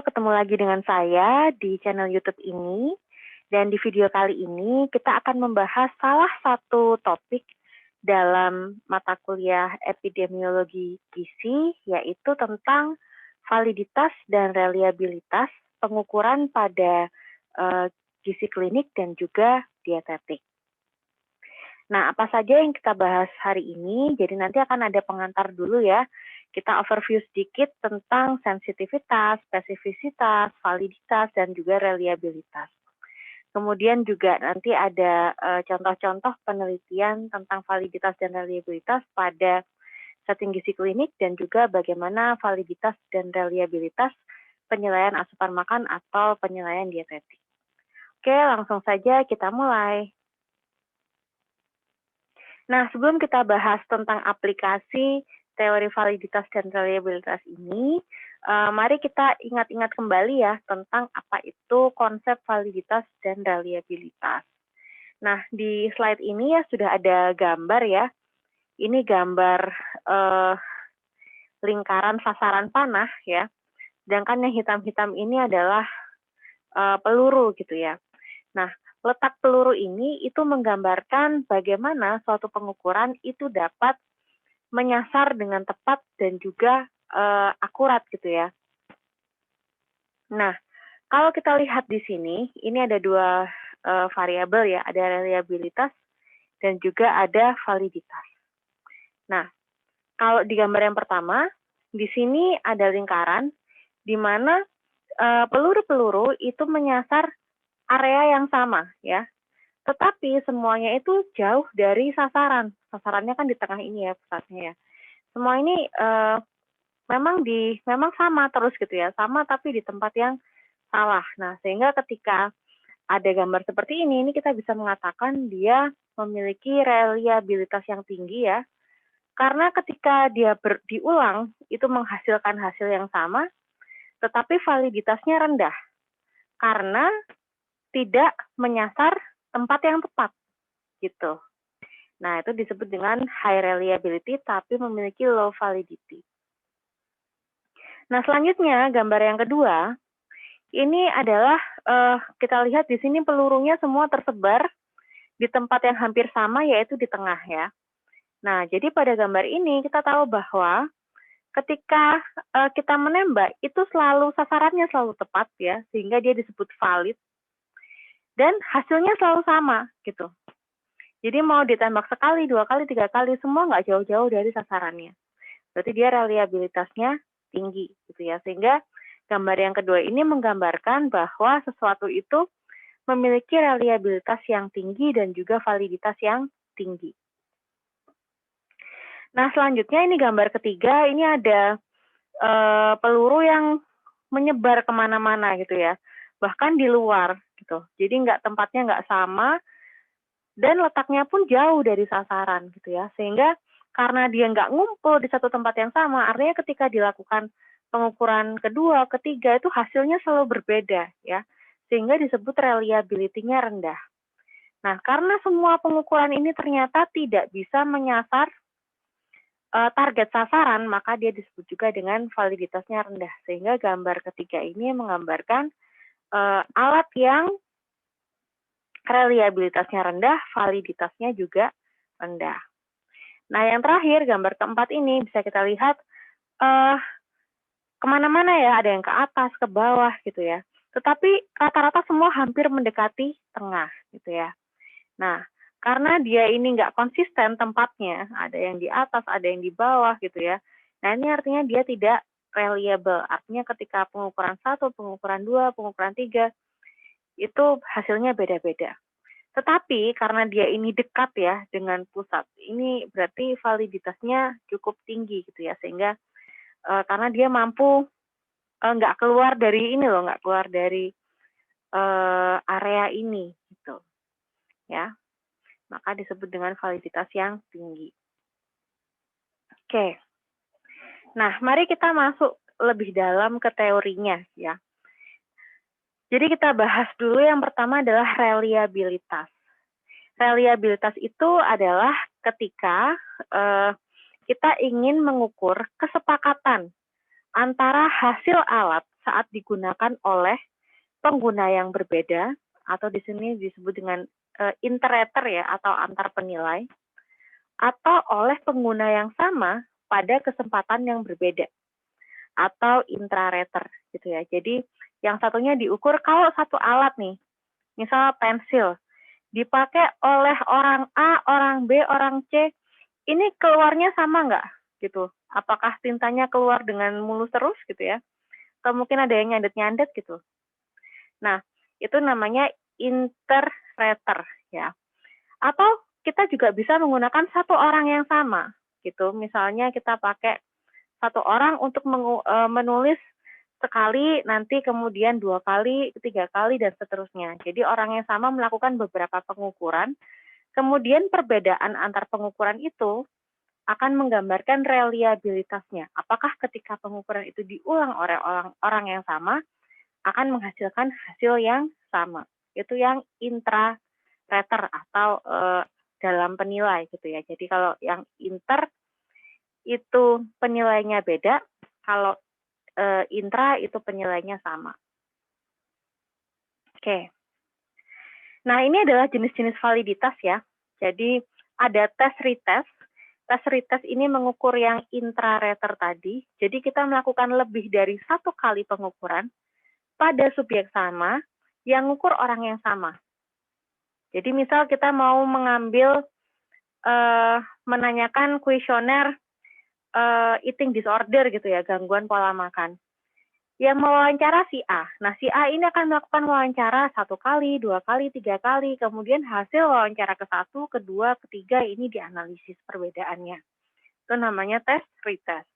ketemu lagi dengan saya di channel YouTube ini. Dan di video kali ini kita akan membahas salah satu topik dalam mata kuliah epidemiologi gizi, yaitu tentang validitas dan reliabilitas pengukuran pada gizi klinik dan juga dietetik. Nah, apa saja yang kita bahas hari ini? Jadi nanti akan ada pengantar dulu ya. Kita overview sedikit tentang sensitivitas, spesifisitas, validitas, dan juga reliabilitas. Kemudian juga nanti ada contoh-contoh penelitian tentang validitas dan reliabilitas pada setting gizi klinik dan juga bagaimana validitas dan reliabilitas penilaian asupan makan atau penilaian dietetik. Oke, langsung saja kita mulai. Nah, sebelum kita bahas tentang aplikasi teori validitas dan reliabilitas ini, mari kita ingat-ingat kembali ya tentang apa itu konsep validitas dan reliabilitas. Nah, di slide ini ya sudah ada gambar ya. Ini gambar lingkaran sasaran panah ya. Sedangkan yang hitam-hitam ini adalah peluru gitu ya. Nah, letak peluru ini itu menggambarkan bagaimana suatu pengukuran itu dapat menyasar dengan tepat dan juga akurat gitu ya. Nah, kalau kita lihat di sini, ini ada dua variabel ya, ada reliabilitas dan juga ada validitas. Nah, kalau di gambar yang pertama, di sini ada lingkaran di mana peluru-peluru itu menyasar area yang sama ya. Tetapi semuanya itu jauh dari sasaran. Sasarannya kan di tengah ini ya pusatnya ya. Semua ini memang sama terus gitu ya, sama tapi di tempat yang salah. Nah, sehingga ketika ada gambar seperti ini kita bisa mengatakan dia memiliki reliabilitas yang tinggi ya. Karena ketika dia diulang itu menghasilkan hasil yang sama, tetapi validitasnya rendah. Karena tidak menyasar tempat yang tepat gitu. Nah, itu disebut dengan high reliability tapi memiliki low validity. Nah, selanjutnya gambar yang kedua, ini adalah kita lihat di sini pelurunya semua tersebar di tempat yang hampir sama yaitu di tengah ya. Nah, jadi pada gambar ini kita tahu bahwa ketika kita menembak itu selalu sasarannya selalu tepat ya, sehingga dia disebut valid dan hasilnya selalu sama gitu. Jadi mau ditembak sekali, 2 kali, 3 kali, semua nggak jauh-jauh dari sasarannya. Berarti dia reliabilitasnya tinggi gitu ya. Sehingga gambar yang kedua ini menggambarkan bahwa sesuatu itu memiliki reliabilitas yang tinggi dan juga validitas yang tinggi. Nah, selanjutnya ini gambar ketiga, ini ada peluru yang menyebar kemana-mana gitu ya. Bahkan di luar gitu. Jadi tempatnya nggak sama, dan letaknya pun jauh dari sasaran gitu ya, sehingga karena dia nggak ngumpul di satu tempat yang sama, artinya ketika dilakukan pengukuran kedua, ketiga itu hasilnya selalu berbeda ya, sehingga disebut reliability-nya rendah. Nah, karena semua pengukuran ini ternyata tidak bisa menyasar target sasaran, maka dia disebut juga dengan validitasnya rendah, sehingga gambar ketiga ini menggambarkan alat yang reliabilitasnya rendah, validitasnya juga rendah. Nah, yang terakhir, gambar keempat ini bisa kita lihat kemana-mana ya, ada yang ke atas, ke bawah gitu ya. Tetapi rata-rata semua hampir mendekati tengah gitu ya. Nah, karena dia ini nggak konsisten tempatnya, ada yang di atas, ada yang di bawah gitu ya. Nah, ini artinya dia tidak reliable. Artinya ketika pengukuran 1, pengukuran 2, pengukuran 3, itu hasilnya beda-beda. Tetapi karena dia ini dekat ya dengan pusat, ini berarti validitasnya cukup tinggi gitu ya, sehingga karena dia mampu nggak keluar dari ini loh, nggak keluar dari area ini gitu ya, maka disebut dengan validitas yang tinggi. Oke, nah mari kita masuk lebih dalam ke teorinya ya. Jadi kita bahas dulu yang pertama adalah reliabilitas. Reliabilitas itu adalah ketika kita ingin mengukur kesepakatan antara hasil alat saat digunakan oleh pengguna yang berbeda, atau di sini disebut dengan interrater ya, atau antar penilai, atau oleh pengguna yang sama pada kesempatan yang berbeda, atau intrarater gitu ya. Jadi yang satunya diukur kalau satu alat nih, misal pensil, dipakai oleh orang A, orang B, orang C, ini keluarnya sama nggak gitu? Apakah tintanya keluar dengan mulus terus gitu ya? Atau mungkin ada yang nyandet-nyandet gitu. Nah, itu namanya interrater ya. Atau kita juga bisa menggunakan satu orang yang sama gitu. Misalnya kita pakai satu orang untuk menulis sekali, nanti kemudian 2 kali, 3 kali, dan seterusnya. Jadi orang yang sama melakukan beberapa pengukuran, kemudian perbedaan antar pengukuran itu akan menggambarkan reliabilitasnya. Apakah ketika pengukuran itu diulang oleh orang yang sama, akan menghasilkan hasil yang sama. Itu yang intrarater atau dalam penilai gitu ya. Jadi kalau yang inter itu penilainya beda, kalau intra itu penilainya sama. Oke. Nah, ini adalah jenis-jenis validitas ya. Jadi ada tes retest. Tes retest ini mengukur yang intrarater tadi. Jadi kita melakukan lebih dari satu kali pengukuran pada subjek sama yang mengukur orang yang sama. Jadi misal kita mau mengambil menanyakan kuesioner eating disorder gitu ya, gangguan pola makan. Yang mewawancara si A. Nah, si A ini akan melakukan wawancara 1 kali, 2 kali, 3 kali, kemudian hasil wawancara ke-1, ke-2, ke-3 ini dianalisis perbedaannya. Itu namanya tes retest.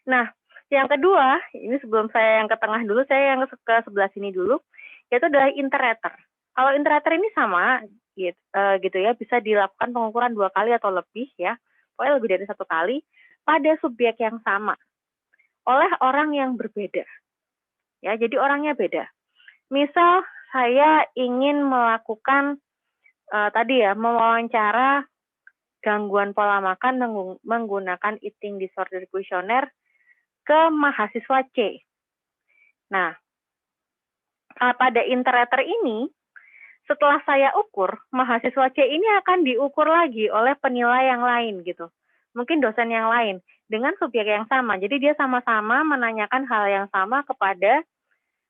Nah, yang kedua, ini sebelum saya yang ke tengah dulu, saya yang ke sebelah sini dulu, yaitu adalah interrater. Kalau interrater ini sama, gitu ya, bisa dilakukan pengukuran 2 kali atau lebih ya, pokoknya lebih dari 1 kali, pada subjek yang sama, oleh orang yang berbeda. Ya, jadi orangnya beda. Misal saya ingin melakukan tadi ya, mewawancara gangguan pola makan menggunakan eating disorder questionnaire ke mahasiswa C. Nah, pada interrater ini, setelah saya ukur, mahasiswa C ini akan diukur lagi oleh penilai yang lain gitu. Mungkin dosen yang lain dengan subjek yang sama. Jadi dia sama-sama menanyakan hal yang sama kepada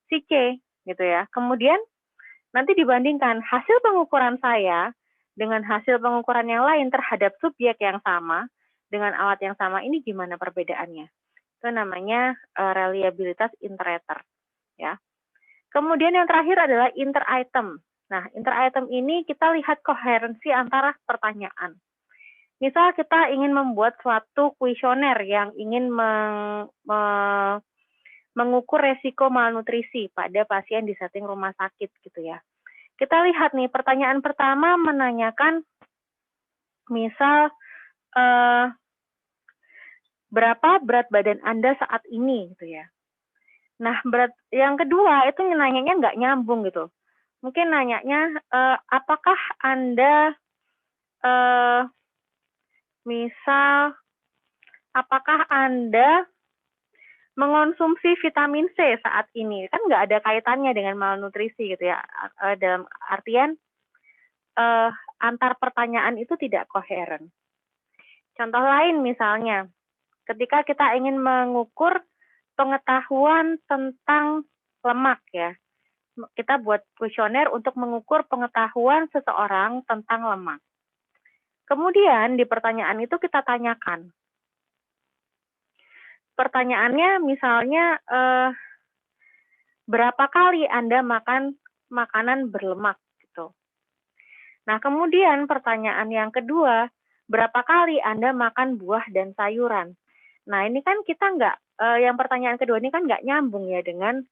si C gitu ya. Kemudian nanti dibandingkan hasil pengukuran saya dengan hasil pengukuran yang lain terhadap subjek yang sama dengan alat yang sama, ini gimana perbedaannya. Itu namanya reliabilitas interrater ya. Kemudian yang terakhir adalah inter-item. Nah, inter-item ini kita lihat koherensi antara pertanyaan. Misal kita ingin membuat suatu kuesioner yang ingin mengukur resiko malnutrisi pada pasien di setting rumah sakit gitu ya. Kita lihat nih, pertanyaan pertama menanyakan misal berapa berat badan Anda saat ini gitu ya. Nah, yang kedua itu nanyanya nggak nyambung gitu. Mungkin nanyanya apakah Anda misal apakah Anda mengonsumsi vitamin C saat ini? Kan nggak ada kaitannya dengan malnutrisi gitu ya. Dalam artian antar pertanyaan itu tidak koheren. Contoh lain misalnya, ketika kita ingin mengukur pengetahuan tentang lemak ya, kita buat kuesioner untuk mengukur pengetahuan seseorang tentang lemak. Kemudian di pertanyaan itu kita tanyakan. Pertanyaannya misalnya, berapa kali Anda makan makanan berlemak gitu. Nah, kemudian pertanyaan yang kedua, berapa kali Anda makan buah dan sayuran? Nah, ini kan kita nggak, yang pertanyaan kedua ini kan nggak nyambung ya dengan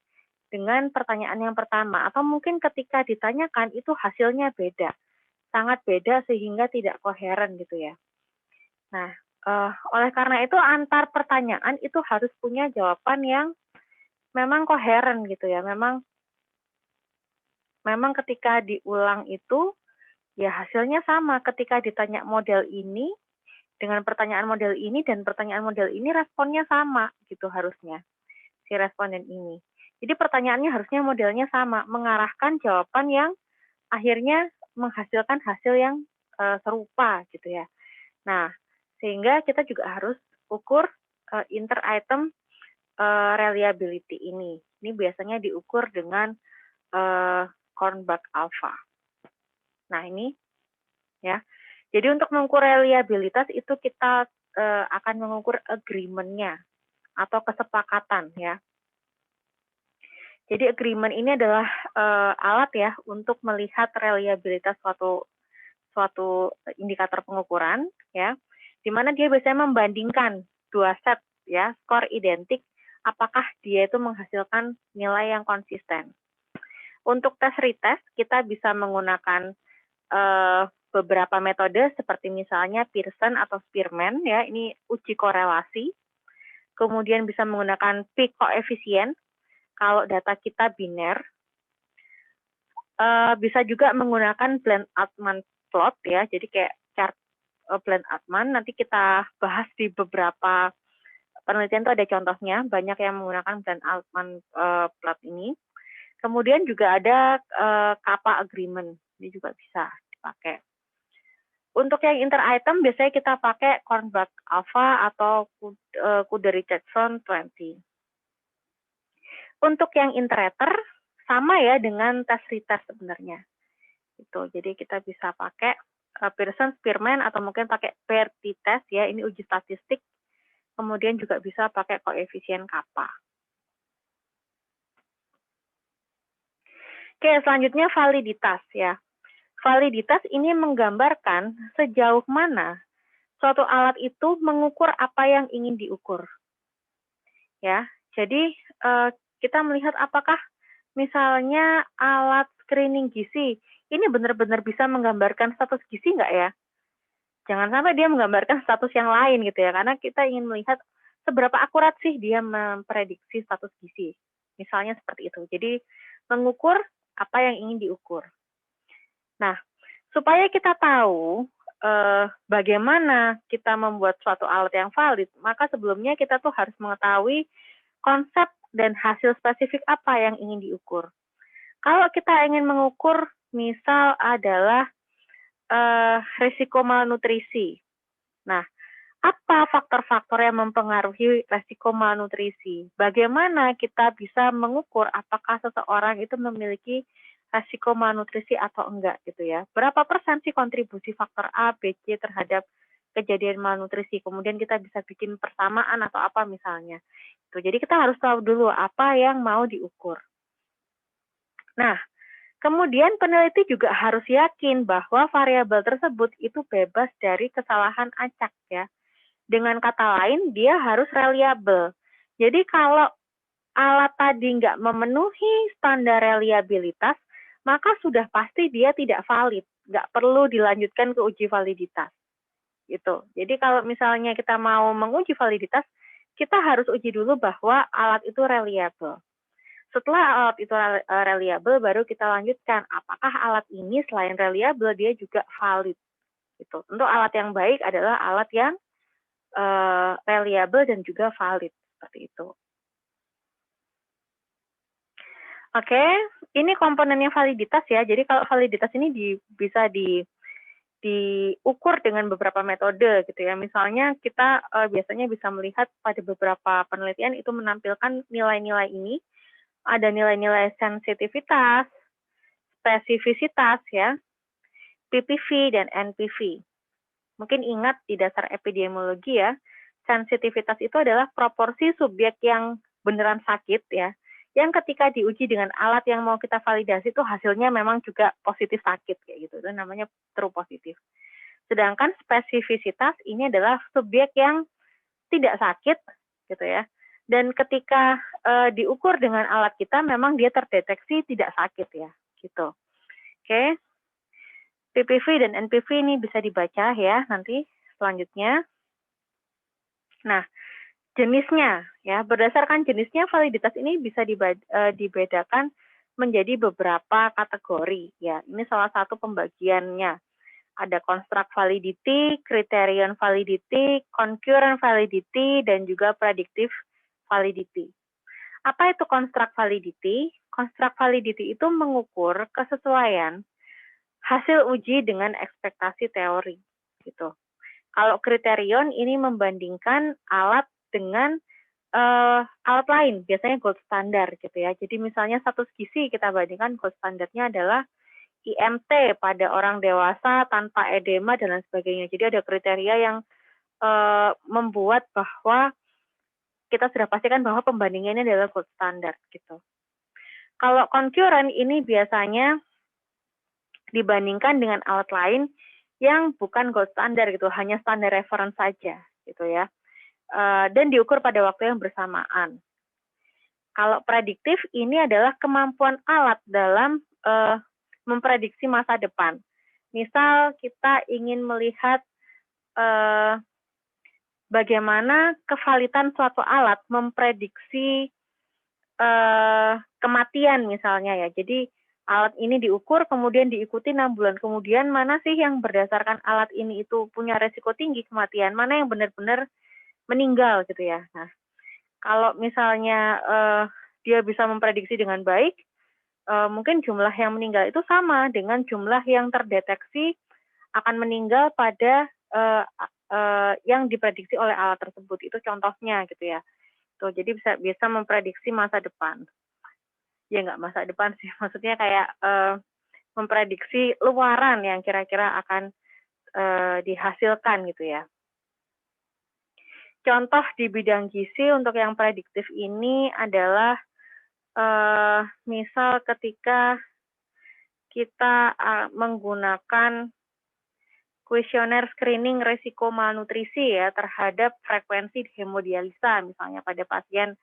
pertanyaan yang pertama. Atau mungkin ketika ditanyakan itu hasilnya beda. Sangat beda sehingga tidak koheren gitu ya. Nah, oleh karena itu antar pertanyaan itu harus punya jawaban yang memang koheren gitu ya. Memang ketika diulang itu ya hasilnya sama. Ketika ditanya model ini dengan pertanyaan model ini dan pertanyaan model ini responnya sama gitu harusnya. si responden ini. Jadi pertanyaannya harusnya modelnya sama, mengarahkan jawaban yang akhirnya menghasilkan hasil yang serupa gitu ya. Nah, sehingga kita juga harus ukur inter-item reliability ini. Ini biasanya diukur dengan Kornbach alpha. Nah, ini ya. Jadi untuk mengukur reliabilitas itu kita akan mengukur agreement-nya atau kesepakatan ya. Jadi agreement ini adalah alat ya untuk melihat reliabilitas suatu indikator pengukuran ya, di mana dia biasanya membandingkan dua set ya, skor identik, apakah dia itu menghasilkan nilai yang konsisten. Untuk tes retest kita bisa menggunakan beberapa metode seperti misalnya Pearson atau Spearman ya, ini uji korelasi. Kemudian bisa menggunakan p-koefisien kalau data kita biner. Bisa juga menggunakan Bland-Altman plot ya, jadi kayak chart Bland-Altman. Nanti kita bahas di beberapa penelitian itu ada contohnya, banyak yang menggunakan Bland-Altman plot ini. Kemudian juga ada kappa agreement, ini juga bisa dipakai. Untuk yang inter-item biasanya kita pakai Kornbach alpha atau Kuder-Richardson 20. Untuk yang inter-rater sama ya dengan tes retest sebenarnya. Itu. Jadi kita bisa pakai Pearson, Spearman atau mungkin pakai paired t-test ya, ini uji statistik. Kemudian juga bisa pakai koefisien kappa. Oke, selanjutnya validitas ya. Validitas ini menggambarkan sejauh mana suatu alat itu mengukur apa yang ingin diukur. Ya, jadi kita melihat apakah misalnya alat screening gizi ini benar-benar bisa menggambarkan status gizi nggak ya? Jangan sampai dia menggambarkan status yang lain gitu ya, karena kita ingin melihat seberapa akurat sih dia memprediksi status gizi. Misalnya seperti itu. Jadi mengukur apa yang ingin diukur. Nah, supaya kita tahu bagaimana kita membuat suatu alat yang valid, maka sebelumnya kita tuh harus mengetahui konsep dan hasil spesifik apa yang ingin diukur. Kalau kita ingin mengukur, misal adalah risiko malnutrisi. Nah, apa faktor-faktor yang mempengaruhi risiko malnutrisi? Bagaimana kita bisa mengukur apakah seseorang itu memiliki risiko malnutrisi atau enggak gitu ya. Berapa persen sih kontribusi faktor A, B, C terhadap kejadian malnutrisi? Kemudian kita bisa bikin persamaan atau apa misalnya. Jadi kita harus tahu dulu apa yang mau diukur. Nah, kemudian peneliti juga harus yakin bahwa variabel tersebut itu bebas dari kesalahan acak ya. Dengan kata lain, dia harus reliable. Jadi kalau alat tadi nggak memenuhi standar reliabilitas, maka sudah pasti dia tidak valid. Nggak perlu dilanjutkan ke uji validitas. Gitu. Jadi kalau misalnya kita mau menguji validitas, kita harus uji dulu bahwa alat itu reliable. Setelah alat itu reliable, baru kita lanjutkan apakah alat ini selain reliable, dia juga valid. Gitu. Untuk alat yang baik adalah alat yang reliable dan juga valid seperti itu. Oke, ini komponennya validitas ya. Jadi kalau validitas ini bisa diukur dengan beberapa metode gitu ya. Misalnya kita biasanya bisa melihat pada beberapa penelitian itu menampilkan nilai-nilai ini. Ada nilai-nilai sensitivitas, spesifisitas ya, PPV dan NPV. Mungkin ingat di dasar epidemiologi ya, sensitivitas itu adalah proporsi subjek yang beneran sakit ya, yang ketika diuji dengan alat yang mau kita validasi itu hasilnya memang juga positif sakit kayak gitu, itu namanya true positif. Sedangkan spesifisitas ini adalah subjek yang tidak sakit gitu ya, dan ketika diukur dengan alat kita memang dia terdeteksi tidak sakit ya, gitu. Oke. PPV dan NPV ini bisa dibaca ya nanti selanjutnya. Nah, jenisnya ya, berdasarkan jenisnya validitas ini bisa dibedakan menjadi beberapa kategori ya. Ini salah satu pembagiannya. Ada construct validity, criterion validity, concurrent validity, dan juga predictive validity. Apa itu construct validity? Construct validity itu mengukur kesesuaian hasil uji dengan ekspektasi teori, gitu. Kalau kriterion ini membandingkan alat dengan alat lain, biasanya gold standard gitu ya. Jadi misalnya status gizi kita bandingkan gold standarnya adalah IMT pada orang dewasa tanpa edema dan lain sebagainya. Jadi ada kriteria yang membuat bahwa kita sudah pastikan bahwa pembandingannya adalah gold standard gitu. Kalau concurrent ini biasanya dibandingkan dengan alat lain yang bukan gold standard gitu, hanya standar reference saja gitu ya. Dan diukur pada waktu yang bersamaan. Kalau prediktif ini adalah kemampuan alat dalam memprediksi masa depan. Misal kita ingin melihat bagaimana kevalitan suatu alat memprediksi kematian misalnya ya. Jadi alat ini diukur kemudian diikuti 6 bulan kemudian mana sih yang berdasarkan alat ini itu punya resiko tinggi kematian, mana yang benar-benar meninggal gitu ya. Nah, kalau misalnya dia bisa memprediksi dengan baik, mungkin jumlah yang meninggal itu sama dengan jumlah yang terdeteksi akan meninggal pada yang diprediksi oleh alat tersebut. Itu contohnya gitu ya. Tuh, jadi bisa memprediksi masa depan. Ya nggak masa depan sih, maksudnya kayak memprediksi luaran yang kira-kira akan dihasilkan gitu ya. Contoh di bidang gizi untuk yang prediktif ini adalah misal ketika kita menggunakan kuesioner screening resiko malnutrisi ya terhadap frekuensi hemodialisa misalnya pada pasien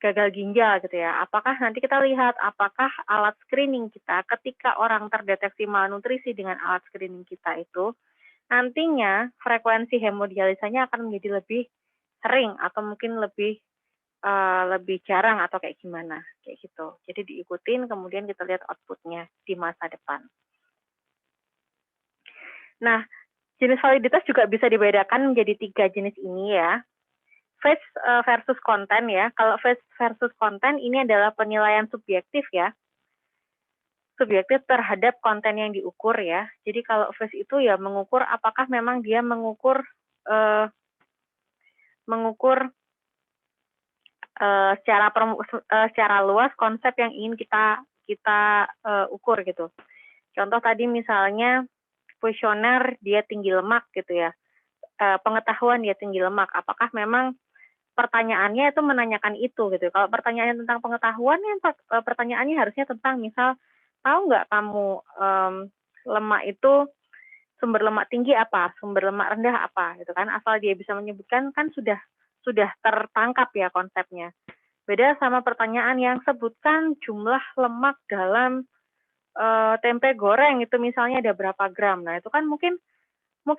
gagal ginjal gitu ya. Apakah nanti kita lihat apakah alat screening kita ketika orang terdeteksi malnutrisi dengan alat screening kita itu nantinya frekuensi hemodialisanya akan menjadi lebih sering atau mungkin lebih jarang atau kayak gimana kayak gitu. Jadi diikutin kemudian kita lihat outputnya di masa depan. Nah, jenis validitas juga bisa dibedakan menjadi 3 jenis ini ya. Phase versus konten ya. Kalau phase versus konten ini adalah penilaian subjektif ya. Subjektif terhadap konten yang diukur ya. Jadi kalau phase itu ya mengukur apakah memang dia mengukur secara luas konsep yang ingin kita ukur gitu. Contoh tadi misalnya kuesioner dia tinggi lemak gitu ya. Pengetahuan dia tinggi lemak. Apakah memang pertanyaannya itu menanyakan itu gitu. Kalau pertanyaannya tentang pengetahuan, pertanyaannya harusnya tentang misal tahu nggak kamu lemak itu sumber lemak tinggi apa, sumber lemak rendah apa, gitu kan? Asal dia bisa menyebutkan kan sudah tertangkap ya konsepnya. Beda sama pertanyaan yang sebutkan jumlah lemak dalam tempe goreng itu misalnya ada berapa gram. Nah itu kan mungkin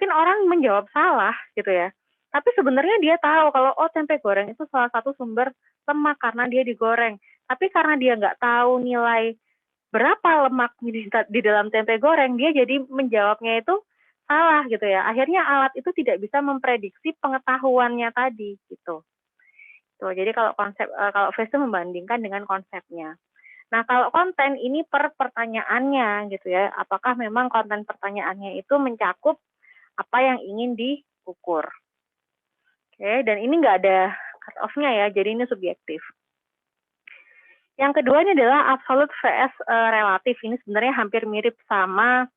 orang menjawab salah gitu ya. Tapi sebenarnya dia tahu kalau tempe goreng itu salah satu sumber lemak karena dia digoreng. Tapi karena dia nggak tahu nilai berapa lemak di dalam tempe goreng, dia jadi menjawabnya itu salah gitu ya. Akhirnya alat itu tidak bisa memprediksi pengetahuannya tadi gitu. Tuh, jadi kalau phase itu membandingkan dengan konsepnya. Nah, kalau konten ini per pertanyaannya gitu ya. Apakah memang konten pertanyaannya itu mencakup apa yang ingin diukur. Oke, dan ini nggak ada cut off-nya ya, jadi ini subjektif. Yang kedua ini adalah absolute vs relatif. Ini sebenarnya hampir mirip sama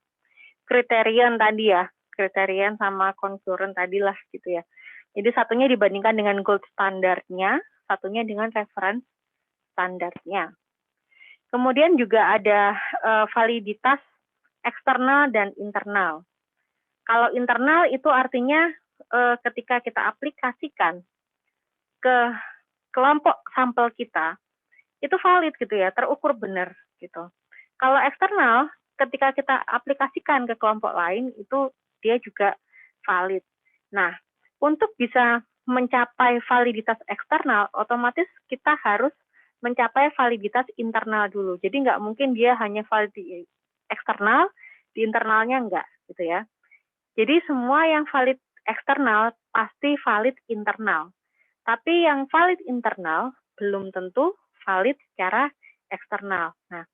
kriterion tadi ya, kriterion sama concurrent tadi lah gitu ya. Jadi satunya dibandingkan dengan gold standarnya, satunya dengan reference standarnya. Kemudian juga ada validitas eksternal dan internal. Kalau internal itu artinya ketika kita aplikasikan ke kelompok sampel kita, itu valid gitu ya, terukur benar gitu. Kalau eksternal, ketika kita aplikasikan ke kelompok lain, itu dia juga valid. Nah, untuk bisa mencapai validitas eksternal, otomatis kita harus mencapai validitas internal dulu. Jadi nggak mungkin dia hanya valid di eksternal, di internalnya enggak gitu ya. Jadi semua yang valid eksternal pasti valid internal. Tapi yang valid internal belum tentu valid secara eksternal. Nah,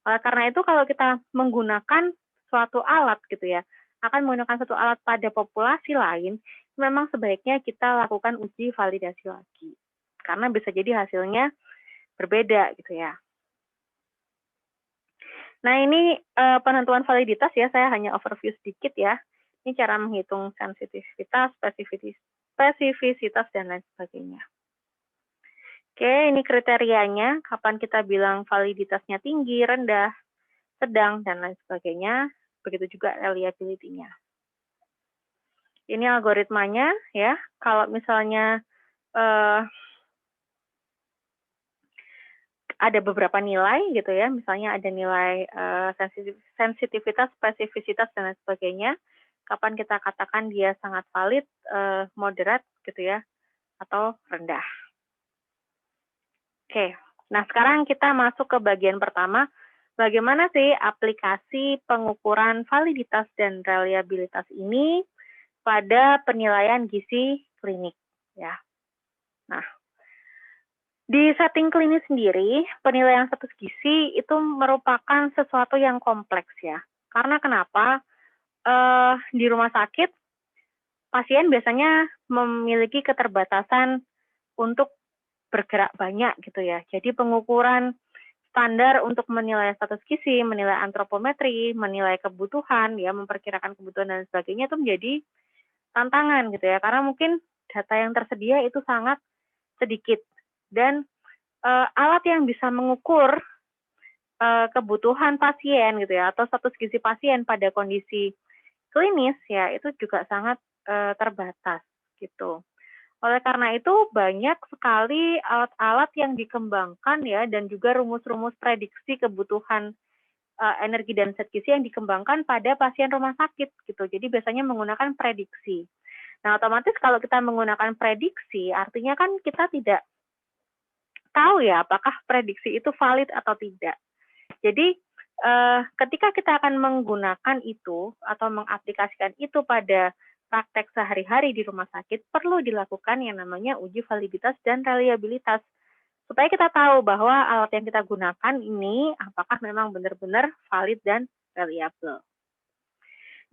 oleh karena itu kalau kita menggunakan suatu alat gitu ya, akan menggunakan satu alat pada populasi lain, memang sebaiknya kita lakukan uji validasi lagi. Karena bisa jadi hasilnya berbeda gitu ya. Nah, ini penentuan validitas ya, saya hanya overview sedikit ya. Ini cara menghitung sensitivitas, spesifisitas, dan lain sebagainya. Oke, ini kriterianya, kapan kita bilang validitasnya tinggi, rendah, sedang, dan lain sebagainya. Begitu juga reliability-nya. Ini algoritmanya ya, kalau misalnya ada beberapa nilai gitu ya, misalnya ada nilai sensitivitas, spesifisitas, dan lain sebagainya, kapan kita katakan dia sangat valid, moderate gitu ya, atau rendah. Oke, nah sekarang kita masuk ke bagian pertama, bagaimana sih aplikasi pengukuran validitas dan reliabilitas ini pada penilaian gizi klinik ya. Nah, di setting klinis sendiri, penilaian status gizi itu merupakan sesuatu yang kompleks ya. Karena kenapa? Di rumah sakit, pasien biasanya memiliki keterbatasan untuk bergerak banyak gitu ya. Jadi pengukuran standar untuk menilai status gizi, menilai antropometri, menilai kebutuhan, ya memperkirakan kebutuhan dan sebagainya itu menjadi tantangan gitu ya. Karena mungkin data yang tersedia itu sangat sedikit dan alat yang bisa mengukur kebutuhan pasien gitu ya atau status gizi pasien pada kondisi klinis ya itu juga sangat terbatas gitu. Oleh karena itu banyak sekali alat-alat yang dikembangkan ya dan juga rumus-rumus prediksi kebutuhan energi dan zat gizi yang dikembangkan pada pasien rumah sakit gitu. Jadi biasanya menggunakan prediksi. Nah, otomatis kalau kita menggunakan prediksi artinya kan kita tidak tahu ya apakah prediksi itu valid atau tidak. Jadi ketika kita akan menggunakan itu atau mengaplikasikan itu pada praktek sehari-hari di rumah sakit, perlu dilakukan yang namanya uji validitas dan reliabilitas. Supaya kita tahu bahwa alat yang kita gunakan ini apakah memang benar-benar valid dan reliable.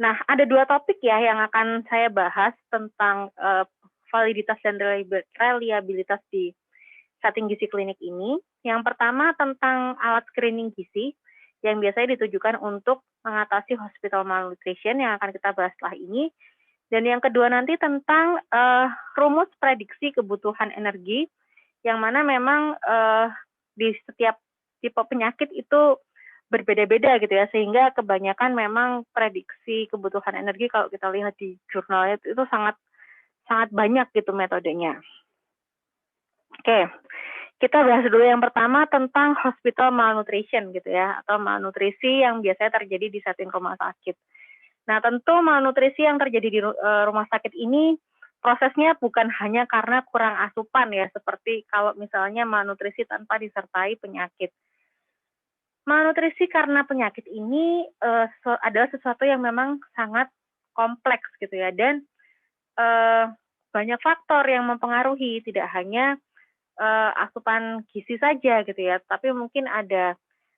Nah, ada dua topik ya yang akan saya bahas tentang validitas dan reliabilitas di setting gizi klinik ini. Yang pertama tentang alat screening gizi yang biasanya ditujukan untuk mengatasi hospital malnutrition yang akan kita bahas setelah ini. Dan yang kedua nanti tentang rumus prediksi kebutuhan energi yang mana memang di setiap tipe penyakit itu berbeda-beda gitu ya, sehingga kebanyakan memang prediksi kebutuhan energi kalau kita lihat di jurnalnya itu sangat banyak gitu metodenya. Oke, kita bahas dulu yang pertama tentang hospital malnutrition gitu ya, atau malnutrisi yang biasanya terjadi di setting rumah sakit. Nah, tentu malnutrisi yang terjadi di rumah sakit ini prosesnya bukan hanya karena kurang asupan ya, seperti kalau misalnya malnutrisi tanpa disertai penyakit. Malnutrisi karena penyakit ini adalah sesuatu yang memang sangat kompleks gitu ya, dan banyak faktor yang mempengaruhi, tidak hanya asupan gizi saja gitu ya, tapi mungkin ada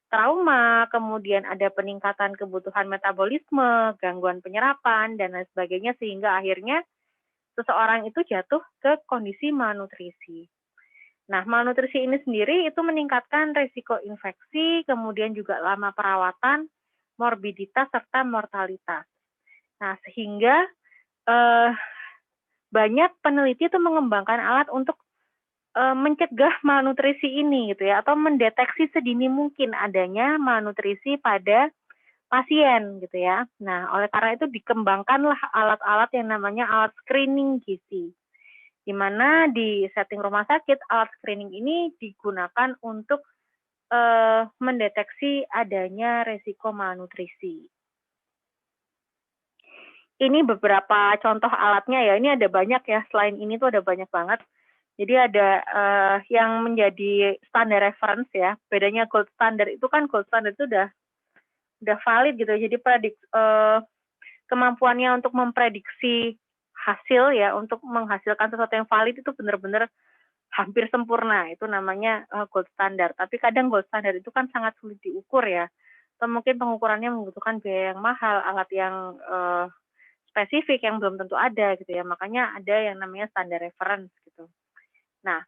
trauma, kemudian ada peningkatan kebutuhan metabolisme, gangguan penyerapan, dan lain sebagainya, sehingga akhirnya seseorang itu jatuh ke kondisi malnutrisi. Nah, malnutrisi ini sendiri itu meningkatkan risiko infeksi, kemudian juga lama perawatan, morbiditas, serta mortalitas. Nah, sehingga banyak peneliti itu mengembangkan alat untuk mencegah malnutrisi ini gitu ya, atau mendeteksi sedini mungkin adanya malnutrisi pada pasien gitu ya. Nah, oleh karena itu dikembangkanlah alat-alat yang namanya alat screening gizi. Di mana di setting rumah sakit alat screening ini digunakan untuk mendeteksi adanya resiko malnutrisi. Ini beberapa contoh alatnya ya, ini ada banyak ya, selain ini tuh ada banyak banget. Jadi ada yang menjadi standar reference ya, bedanya gold standard itu kan gold standard itu udah valid gitu, jadi kemampuannya untuk memprediksi hasil ya untuk menghasilkan sesuatu yang valid itu benar-benar hampir sempurna, itu namanya gold standard. Tapi kadang gold standard itu kan sangat sulit diukur ya, atau mungkin pengukurannya membutuhkan biaya yang mahal, alat yang spesifik yang belum tentu ada gitu ya. Makanya ada yang namanya standar reference gitu. Nah,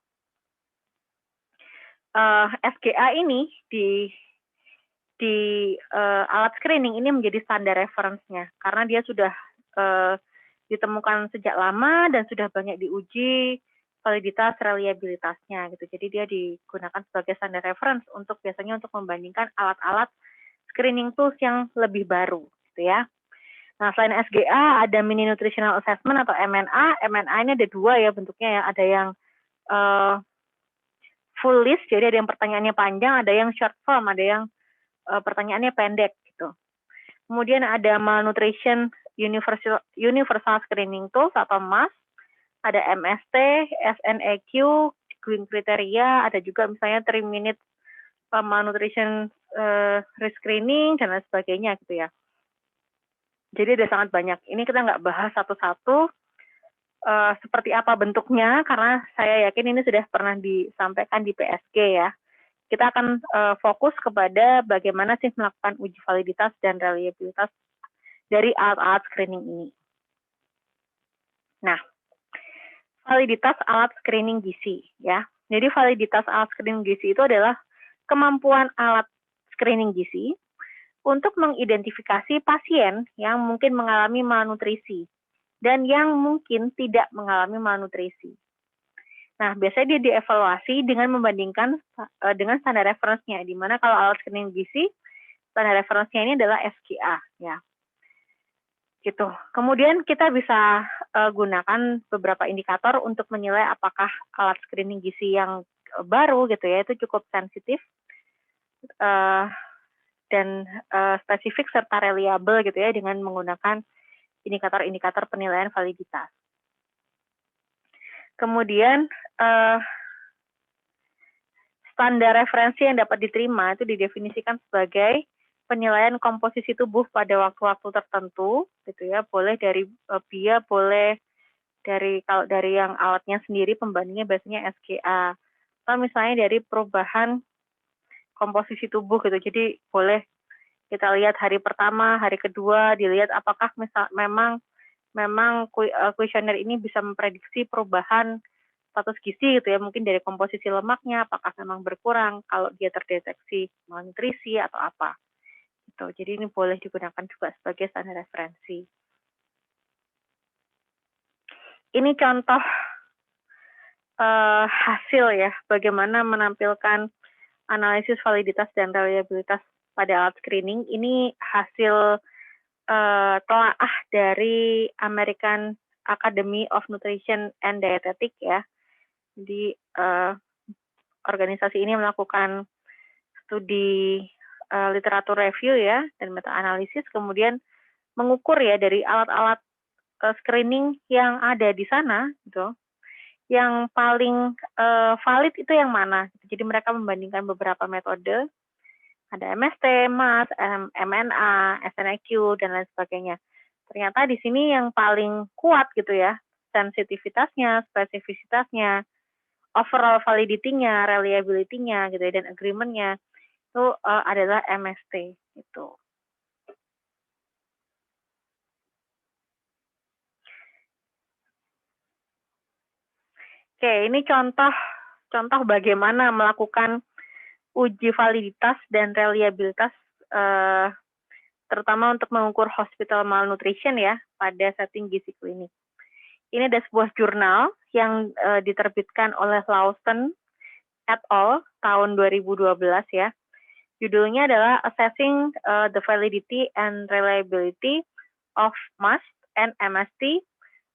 SGA ini di alat screening ini menjadi standar reference-nya karena dia sudah ditemukan sejak lama dan sudah banyak diuji validitas reliabilitasnya gitu. Jadi dia digunakan sebagai standar reference untuk biasanya untuk membandingkan alat-alat screening tools yang lebih baru gitu ya. Nah, selain SGA ada mini nutritional assessment atau MNA. MNA ini ada dua ya bentuknya ya. Ada yang full list, jadi ada yang pertanyaannya panjang, ada yang short form, ada yang pertanyaannya pendek gitu. Kemudian ada malnutrition universal screening tools atau MAS, ada MST, SNEQ, Green Criteria, ada juga misalnya 3 minute malnutrition rescreening dan lain sebagainya gitu ya. Jadi ada sangat banyak. Ini kita nggak bahas satu-satu seperti apa bentuknya karena saya yakin ini sudah pernah disampaikan di PSG ya. Kita akan fokus kepada bagaimana sih melakukan uji validitas dan reliabilitas dari alat-alat screening ini. Nah, validitas alat screening gizi ya. Jadi validitas alat screening gizi itu adalah kemampuan alat screening gizi untuk mengidentifikasi pasien yang mungkin mengalami malnutrisi dan yang mungkin tidak mengalami malnutrisi. Nah, biasanya dia dievaluasi dengan membandingkan dengan standar reference-nya, di mana kalau alat screening gizi, standar reference-nya ini adalah SGA, ya. Gitu. Kemudian kita bisa gunakan beberapa indikator untuk menilai apakah alat screening gizi yang baru gitu ya, itu cukup sensitif dan spesifik serta reliable gitu ya, dengan menggunakan indikator-indikator penilaian validitas. Kemudian standar referensi yang dapat diterima itu didefinisikan sebagai penilaian komposisi tubuh pada waktu-waktu tertentu, gitu ya. Boleh dari BIA, boleh dari kalau dari yang alatnya sendiri pembandingnya biasanya SGA. Atau misalnya dari perubahan komposisi tubuh gitu. Jadi boleh kita lihat hari pertama, hari kedua, dilihat apakah memang kuesioner ini bisa memprediksi perubahan status gizi gitu ya, mungkin dari komposisi lemaknya apakah memang berkurang kalau dia terdeteksi malnutrisi atau apa gitu. Jadi ini boleh digunakan juga sebagai standar referensi. Ini contoh hasil ya, bagaimana menampilkan analisis validitas dan reliabilitas pada alat screening. Ini hasil telaah dari American Academy of Nutrition and Dietetics ya. Jadi organisasi ini melakukan studi literatur review ya dan meta-analisis, kemudian mengukur ya dari alat-alat screening yang ada di sana gitu, yang paling valid itu yang mana. Jadi mereka membandingkan beberapa metode, ada MST, MAS, MNA, SNEQ dan lain sebagainya. Ternyata di sini yang paling kuat gitu ya, sensitivitasnya, spesifisitasnya, overall validity-nya, reliability-nya gitu ya, dan agreement-nya itu adalah MST gitu. Oke, ini contoh bagaimana melakukan uji validitas dan reliabilitas terutama untuk mengukur hospital malnutrition ya pada setting gizi klinik. Ini ada sebuah jurnal yang diterbitkan oleh Lawson et al. Tahun 2012 ya. Judulnya adalah Assessing the Validity and Reliability of MAST and MST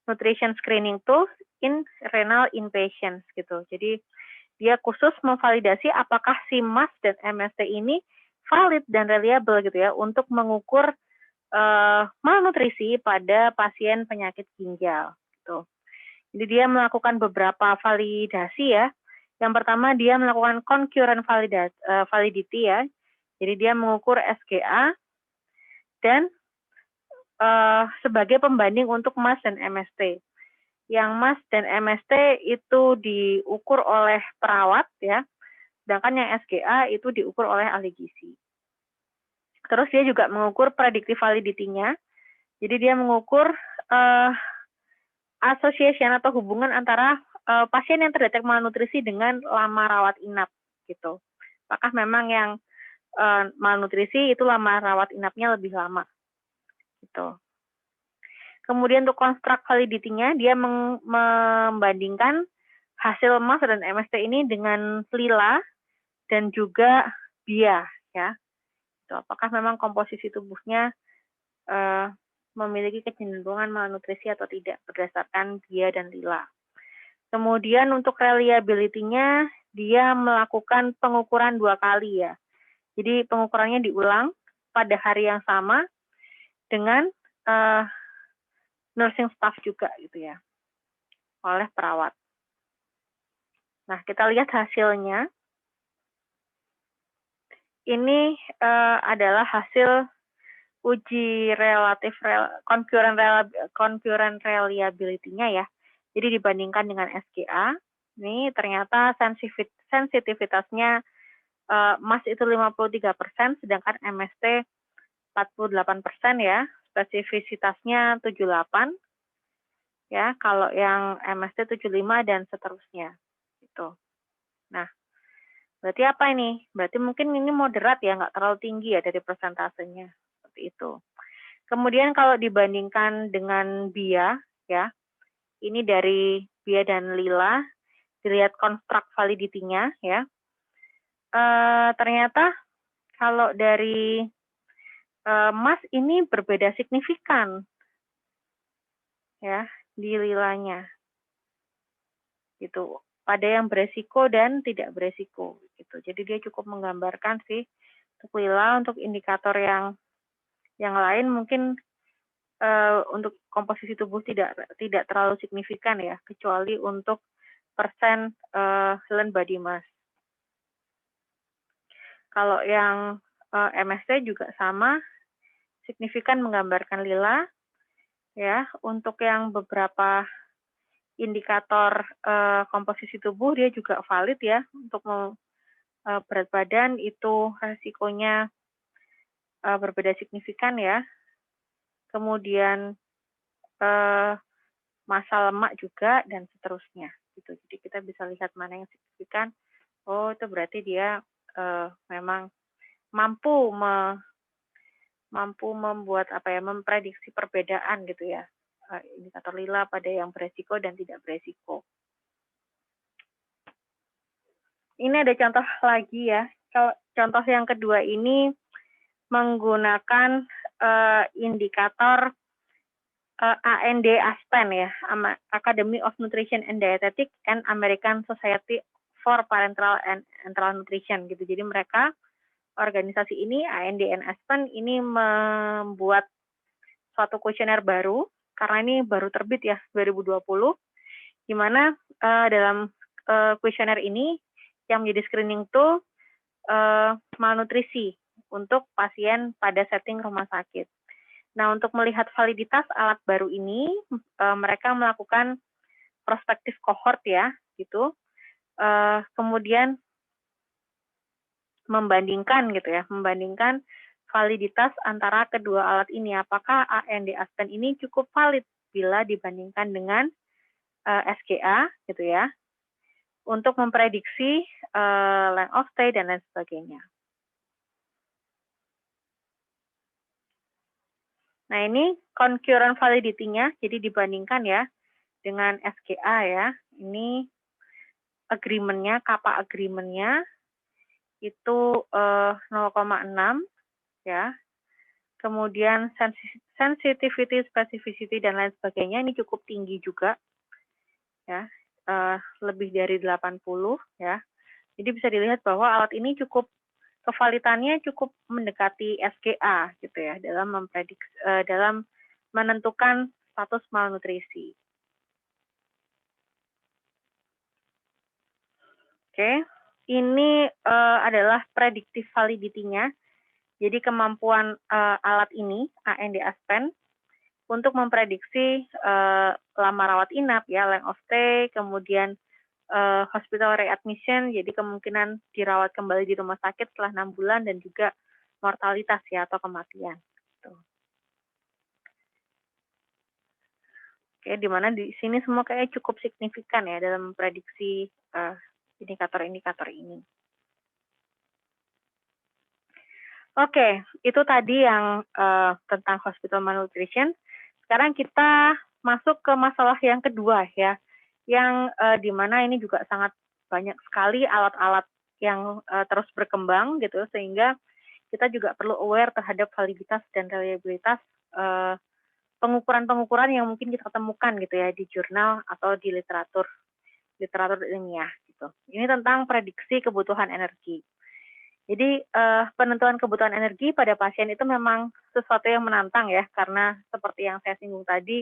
Nutrition Screening Tools in Renal Inpatients gitu. Jadi dia khusus memvalidasi apakah si MAST dan MST ini valid dan reliable gitu ya untuk mengukur malnutrisi pada pasien penyakit ginjal gitu. Jadi dia melakukan beberapa validasi ya. Yang pertama dia melakukan concurrent validity ya. Jadi dia mengukur SGA dan sebagai pembanding untuk MAS dan MST. Yang MAS dan MST itu diukur oleh perawat ya, sedangkan yang SGA itu diukur oleh ahli gizi. Terus dia juga mengukur predictive validity-nya, jadi dia mengukur association atau hubungan antara pasien yang terdetek malnutrisi dengan lama rawat inap gitu. Apakah memang yang malnutrisi itu lama rawat inapnya lebih lama gitu. Kemudian untuk konstruk validity-nya dia membandingkan hasil MAS dan MST ini dengan lila dan juga BIA ya. Gitu. Apakah memang komposisi tubuhnya memiliki kecenderungan malnutrisi atau tidak berdasarkan BIA dan lila. Kemudian untuk reliability-nya dia melakukan pengukuran 2 kali ya. Jadi pengukurannya diulang pada hari yang sama dengan nursing staff juga gitu ya, oleh perawat. Nah, kita lihat hasilnya. Ini adalah hasil uji relatif concurrent reliability-nya ya. Jadi dibandingkan dengan SGA, ini ternyata sensitivitasnya MAS itu 53%, sedangkan MST 48% ya, spesifisitasnya 78 ya, kalau yang MST 75 dan seterusnya gitu. Nah, berarti apa ini? Berarti mungkin ini moderat ya, nggak terlalu tinggi ya dari persentasenya, seperti itu. Kemudian kalau dibandingkan dengan BIA ya, ini dari BIA dan lila, dilihat konstruk validity-nya ya. Ternyata kalau dari MAS ini berbeda signifikan ya di lilanya gitu, pada yang beresiko dan tidak beresiko gitu. Jadi dia cukup menggambarkan sih untuk lila. Untuk indikator yang lain mungkin untuk komposisi tubuh tidak terlalu signifikan ya, kecuali untuk persen lean body mass. Kalau yang MST juga sama, signifikan menggambarkan lila ya. Untuk yang beberapa indikator komposisi tubuh dia juga valid ya. Untuk berat badan itu resikonya berbeda signifikan ya. Kemudian massa lemak juga dan seterusnya gitu. Jadi kita bisa lihat mana yang signifikan. Oh, itu berarti dia memang mampu membuat memprediksi perbedaan gitu ya, indikator lila pada yang beresiko dan tidak beresiko. Ini ada contoh lagi ya. Kalau contoh yang kedua ini menggunakan indikator AND-ASPEN ya, Academy of Nutrition and Dietetics and American Society for Parenteral and Enteral Nutrition gitu. Jadi mereka organisasi ini AND and ASPEN ini membuat suatu kuesioner baru karena ini baru terbit ya 2020, di mana dalam kuesioner ini yang menjadi screening tool malnutrisi untuk pasien pada setting rumah sakit. Nah, untuk melihat validitas alat baru ini, mereka melakukan prospektif cohort ya, gitu. Kemudian membandingkan gitu ya, membandingkan validitas antara kedua alat ini. Apakah AND-ASPEN ini cukup valid bila dibandingkan dengan SGA gitu ya, untuk memprediksi length of stay dan lain sebagainya. Nah, ini concurrent validity-nya, jadi dibandingkan ya dengan SGA ya. Ini agreement-nya, kappa agreement-nya itu 0,6 ya. Kemudian sensitivity, specificity dan lain sebagainya ini cukup tinggi juga ya. Lebih dari 80 ya. Jadi bisa dilihat bahwa alat ini cukup kevalitannya cukup mendekati SGA gitu ya dalam memprediksi dalam menentukan status malnutrisi. Oke, ini adalah predictive validity-nya. Jadi kemampuan alat ini AND-ASPEN untuk memprediksi lama rawat inap ya, length of stay, kemudian hospital readmission, jadi kemungkinan dirawat kembali di rumah sakit setelah 6 bulan dan juga mortalitas ya atau kematian. Gitu. Oke, di mana di sini semua kayaknya cukup signifikan ya dalam memprediksi indikator-indikator ini. Oke, itu tadi yang tentang hospital malnutrition. Sekarang kita masuk ke masalah yang kedua ya, yang di mana ini juga sangat banyak sekali alat-alat yang terus berkembang gitu, sehingga kita juga perlu aware terhadap validitas dan reliabilitas pengukuran-pengukuran yang mungkin kita temukan gitu ya di jurnal atau di literatur ilmiah gitu. Ini tentang prediksi kebutuhan energi. Jadi penentuan kebutuhan energi pada pasien itu memang sesuatu yang menantang ya, karena seperti yang saya singgung tadi,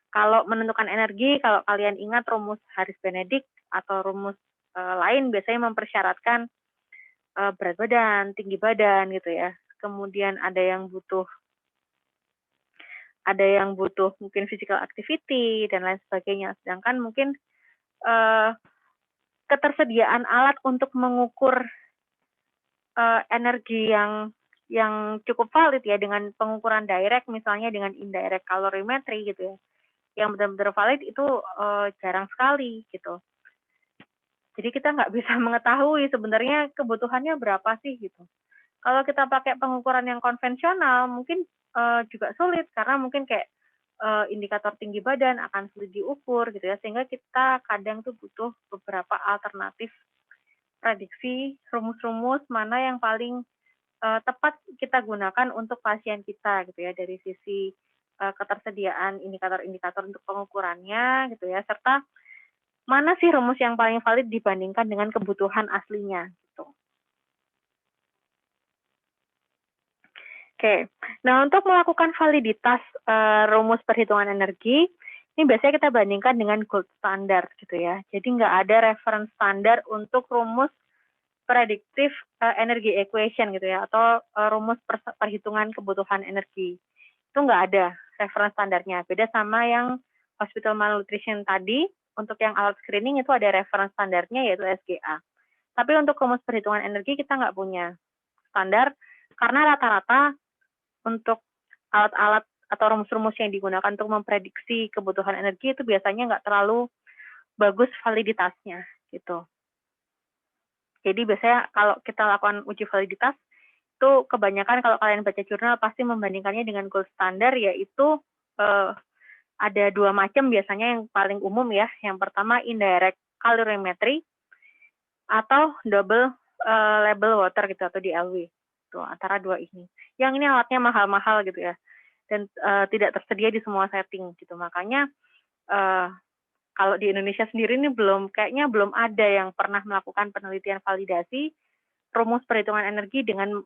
kalau menentukan energi, kalau kalian ingat rumus Harris Benedict atau rumus lain biasanya mempersyaratkan berat badan, tinggi badan gitu ya. Kemudian ada yang butuh mungkin physical activity dan lain sebagainya. Sedangkan mungkin ketersediaan alat untuk mengukur energi yang cukup valid ya dengan pengukuran direct, misalnya dengan indirect calorimetry gitu ya, yang benar-benar valid itu jarang sekali gitu. Jadi kita nggak bisa mengetahui sebenarnya kebutuhannya berapa sih gitu. Kalau kita pakai pengukuran yang konvensional mungkin juga sulit karena mungkin kayak indikator tinggi badan akan sulit diukur gitu ya, sehingga kita kadang tuh butuh beberapa alternatif prediksi, rumus-rumus mana yang paling tepat kita gunakan untuk pasien kita gitu ya, dari sisi ketersediaan indikator-indikator untuk pengukurannya gitu ya, serta mana sih rumus yang paling valid dibandingkan dengan kebutuhan aslinya gitu. Oke, nah untuk melakukan validitas rumus perhitungan energi, ini biasanya kita bandingkan dengan gold standard gitu ya. Jadi nggak ada reference standar untuk rumus predictive energy equation gitu ya, atau rumus perhitungan kebutuhan energi. Itu nggak ada reference standarnya. Beda sama yang hospital malnutrition tadi, untuk yang alat screening itu ada reference standarnya yaitu SGA. Tapi untuk rumus perhitungan energi kita nggak punya standar, karena rata-rata untuk alat-alat atau rumus-rumus yang digunakan untuk memprediksi kebutuhan energi itu biasanya nggak terlalu bagus validitasnya gitu. Jadi biasanya kalau kita lakukan uji validitas, itu kebanyakan kalau kalian baca jurnal pasti membandingkannya dengan gold standard, yaitu ada dua macam biasanya yang paling umum ya. Yang pertama indirect calorimetry atau double label water gitu atau DLW. Tuh, antara dua ini. Yang ini alatnya mahal-mahal gitu ya. Dan tidak tersedia di semua setting gitu. Makanya kalau di Indonesia sendiri ini kayaknya belum ada yang pernah melakukan penelitian validasi rumus perhitungan energi dengan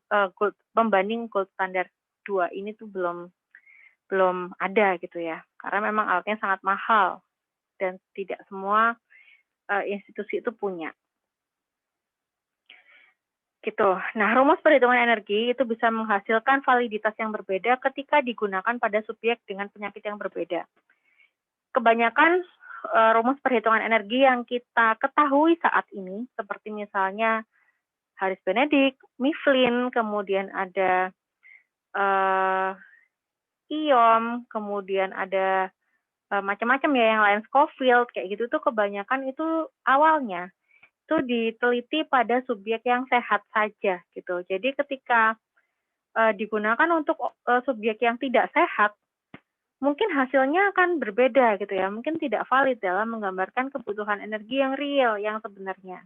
pembanding gold standard 2 ini tuh belum ada gitu ya. Karena memang alatnya sangat mahal dan tidak semua institusi itu punya. Gitu. Nah, rumus perhitungan energi itu bisa menghasilkan validitas yang berbeda ketika digunakan pada subjek dengan penyakit yang berbeda. Kebanyakan rumus perhitungan energi yang kita ketahui saat ini, seperti misalnya Harris Benedict, Mifflin, kemudian ada IOM, kemudian ada macam-macam ya yang lain, Scofield, kayak gitu tuh kebanyakan itu awalnya itu diteliti pada subjek yang sehat saja gitu. Jadi ketika digunakan untuk subjek yang tidak sehat, mungkin hasilnya akan berbeda gitu ya, mungkin tidak valid dalam menggambarkan kebutuhan energi yang real, yang sebenarnya.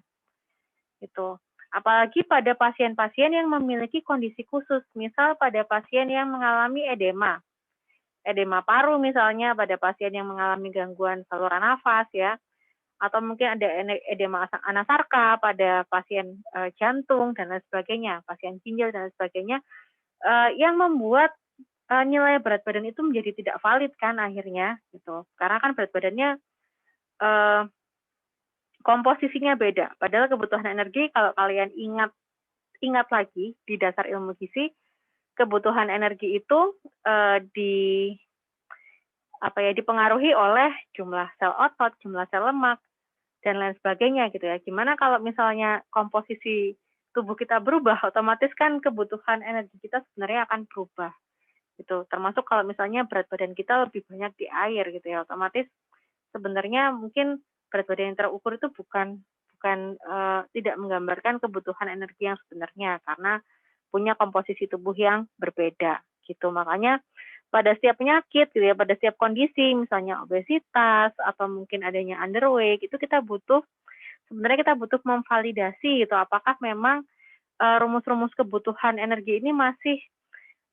Gitu. Apalagi pada pasien-pasien yang memiliki kondisi khusus, misal pada pasien yang mengalami edema paru misalnya, pada pasien yang mengalami gangguan saluran nafas ya, atau mungkin ada edema anasarka pada pasien jantung dan lain sebagainya, pasien ginjal dan lain sebagainya, yang membuat nilai berat badan itu menjadi tidak valid kan akhirnya gitu, karena kan berat badannya komposisinya beda. Padahal kebutuhan energi kalau kalian ingat lagi di dasar ilmu gizi, kebutuhan energi itu dipengaruhi oleh jumlah sel otot, jumlah sel lemak, dan lain sebagainya gitu ya. Gimana kalau misalnya komposisi tubuh kita berubah, otomatis kan kebutuhan energi kita sebenarnya akan berubah gitu. Termasuk kalau misalnya berat badan kita lebih banyak di air gitu ya, otomatis sebenarnya mungkin berat badan yang terukur itu bukan bukan tidak menggambarkan kebutuhan energi yang sebenarnya karena punya komposisi tubuh yang berbeda gitu. Makanya pada setiap penyakit gitu ya, pada setiap kondisi misalnya obesitas atau mungkin adanya underweight itu sebenarnya kita butuh memvalidasi gitu apakah memang rumus-rumus kebutuhan energi ini masih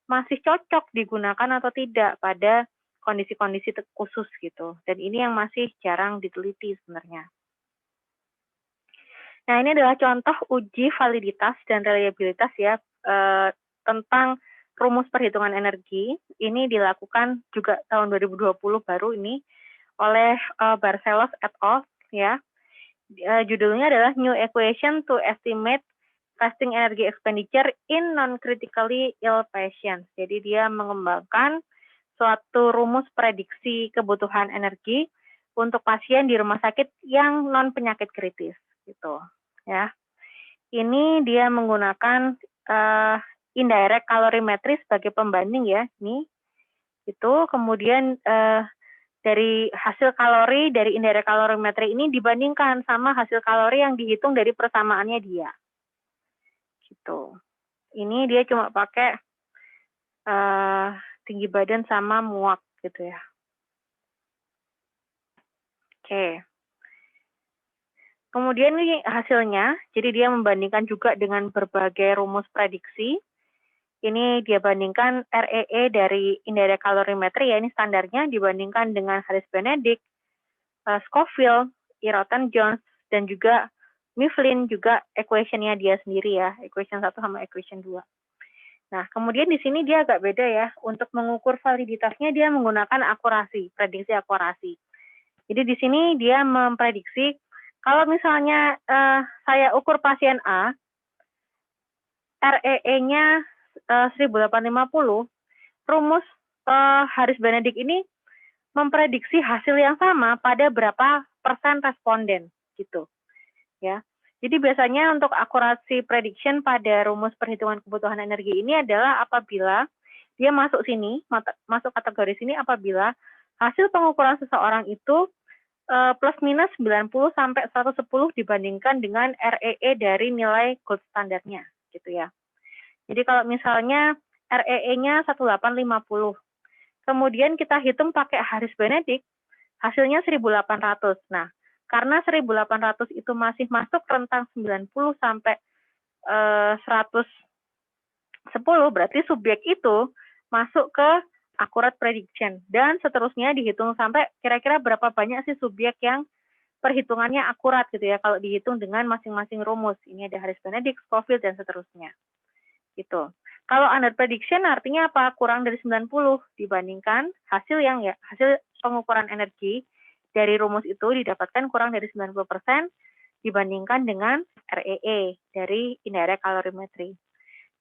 masih cocok digunakan atau tidak pada kondisi-kondisi khusus gitu. Dan ini yang masih jarang diteliti sebenarnya. Nah, ini adalah contoh uji validitas dan reliabilitas ya tentang rumus perhitungan energi. Ini dilakukan juga tahun 2020 baru ini oleh Barcelos et al. Ya. Judulnya adalah New Equation to Estimate Fasting Energy Expenditure in Non-Critically Ill Patients. Jadi dia mengembangkan suatu rumus prediksi kebutuhan energi untuk pasien di rumah sakit yang non penyakit kritis gitu ya. Ini dia menggunakan indirect calorimetry sebagai pembanding ya. Nih itu kemudian dari hasil kalori dari indirect calorimetry ini dibandingkan sama hasil kalori yang dihitung dari persamaannya dia. Gitu. Ini dia cuma pakai tinggi badan sama muak gitu ya. Oke. Kemudian ini hasilnya, jadi dia membandingkan juga dengan berbagai rumus prediksi. Ini dia bandingkan REE dari indirect calorimetry ya, ini standarnya dibandingkan dengan Harris Benedict, Scoville, Irotan Jones, dan juga Mifflin juga equation-nya dia sendiri ya, equation 1 sama equation 2. Nah, kemudian di sini dia agak beda ya, untuk mengukur validitasnya dia menggunakan akurasi, prediksi akurasi. Jadi di sini dia memprediksi kalau misalnya saya ukur pasien A, REE-nya 1850, rumus Harris Benedict ini memprediksi hasil yang sama pada berapa persen responden gitu ya. Jadi biasanya untuk akurasi prediction pada rumus perhitungan kebutuhan energi ini adalah apabila dia masuk kategori sini apabila hasil pengukuran seseorang itu plus minus 90 sampai 110 dibandingkan dengan REE dari nilai gold standarnya gitu ya. Jadi kalau misalnya REE-nya 1850, kemudian kita hitung pakai Harris Benedict, hasilnya 1800. Nah, karena 1800 itu masih masuk rentang 90 sampai 110, berarti subjek itu masuk ke accurate prediction. Dan seterusnya dihitung sampai kira-kira berapa banyak sih subjek yang perhitungannya akurat gitu ya, kalau dihitung dengan masing-masing rumus. Ini ada Harris Benedict, Scoville, dan seterusnya. Gitu. Kalau under prediction artinya apa? Kurang dari 90 dibandingkan hasil pengukuran energi dari rumus itu didapatkan kurang dari 90% dibandingkan dengan REE dari indirect calorimetry.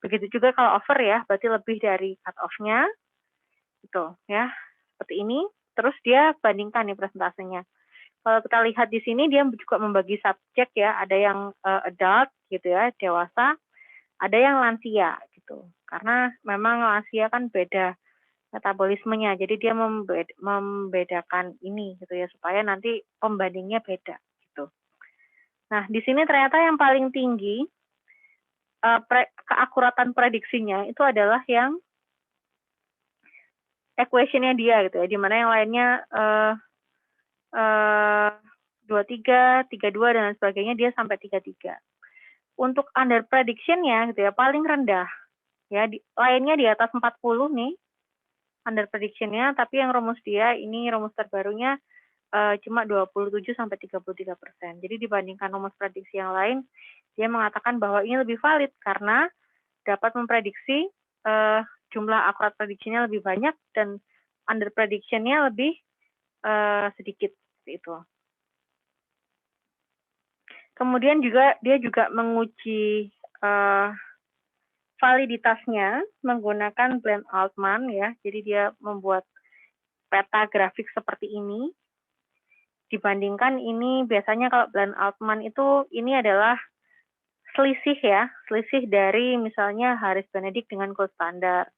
Begitu juga kalau over ya, berarti lebih dari cut off-nya. Gitu ya. Seperti ini. Terus dia bandingkan nih presentasenya. Kalau kita lihat di sini dia juga membagi subjek ya, ada yang adult gitu ya, dewasa, ada yang lansia gitu. Karena memang lansia kan beda metabolismenya, jadi dia membedakan ini gitu ya supaya nanti pembandingnya beda gitu. Nah, di sini ternyata yang paling tinggi keakuratan prediksinya itu adalah yang equation-nya dia gitu ya, di mana yang lainnya 23, 32 dan sebagainya dia sampai 33. Untuk under prediction-nya gitu ya paling rendah ya, lainnya di atas 40 nih under prediction-nya, tapi yang rumus dia ini rumus terbarunya cuma 27 sampai 33%. Jadi dibandingkan rumus prediksi yang lain, dia mengatakan bahwa ini lebih valid karena dapat memprediksi jumlah akurat prediksinya lebih banyak dan under prediction-nya lebih sedikit seperti itu. Kemudian juga dia juga menguji validitasnya menggunakan Glenn Altman ya. Jadi dia membuat peta grafik seperti ini, dibandingkan ini biasanya kalau Bland Altman itu ini adalah selisih ya, selisih dari misalnya Harris Benedict dengan gold standard,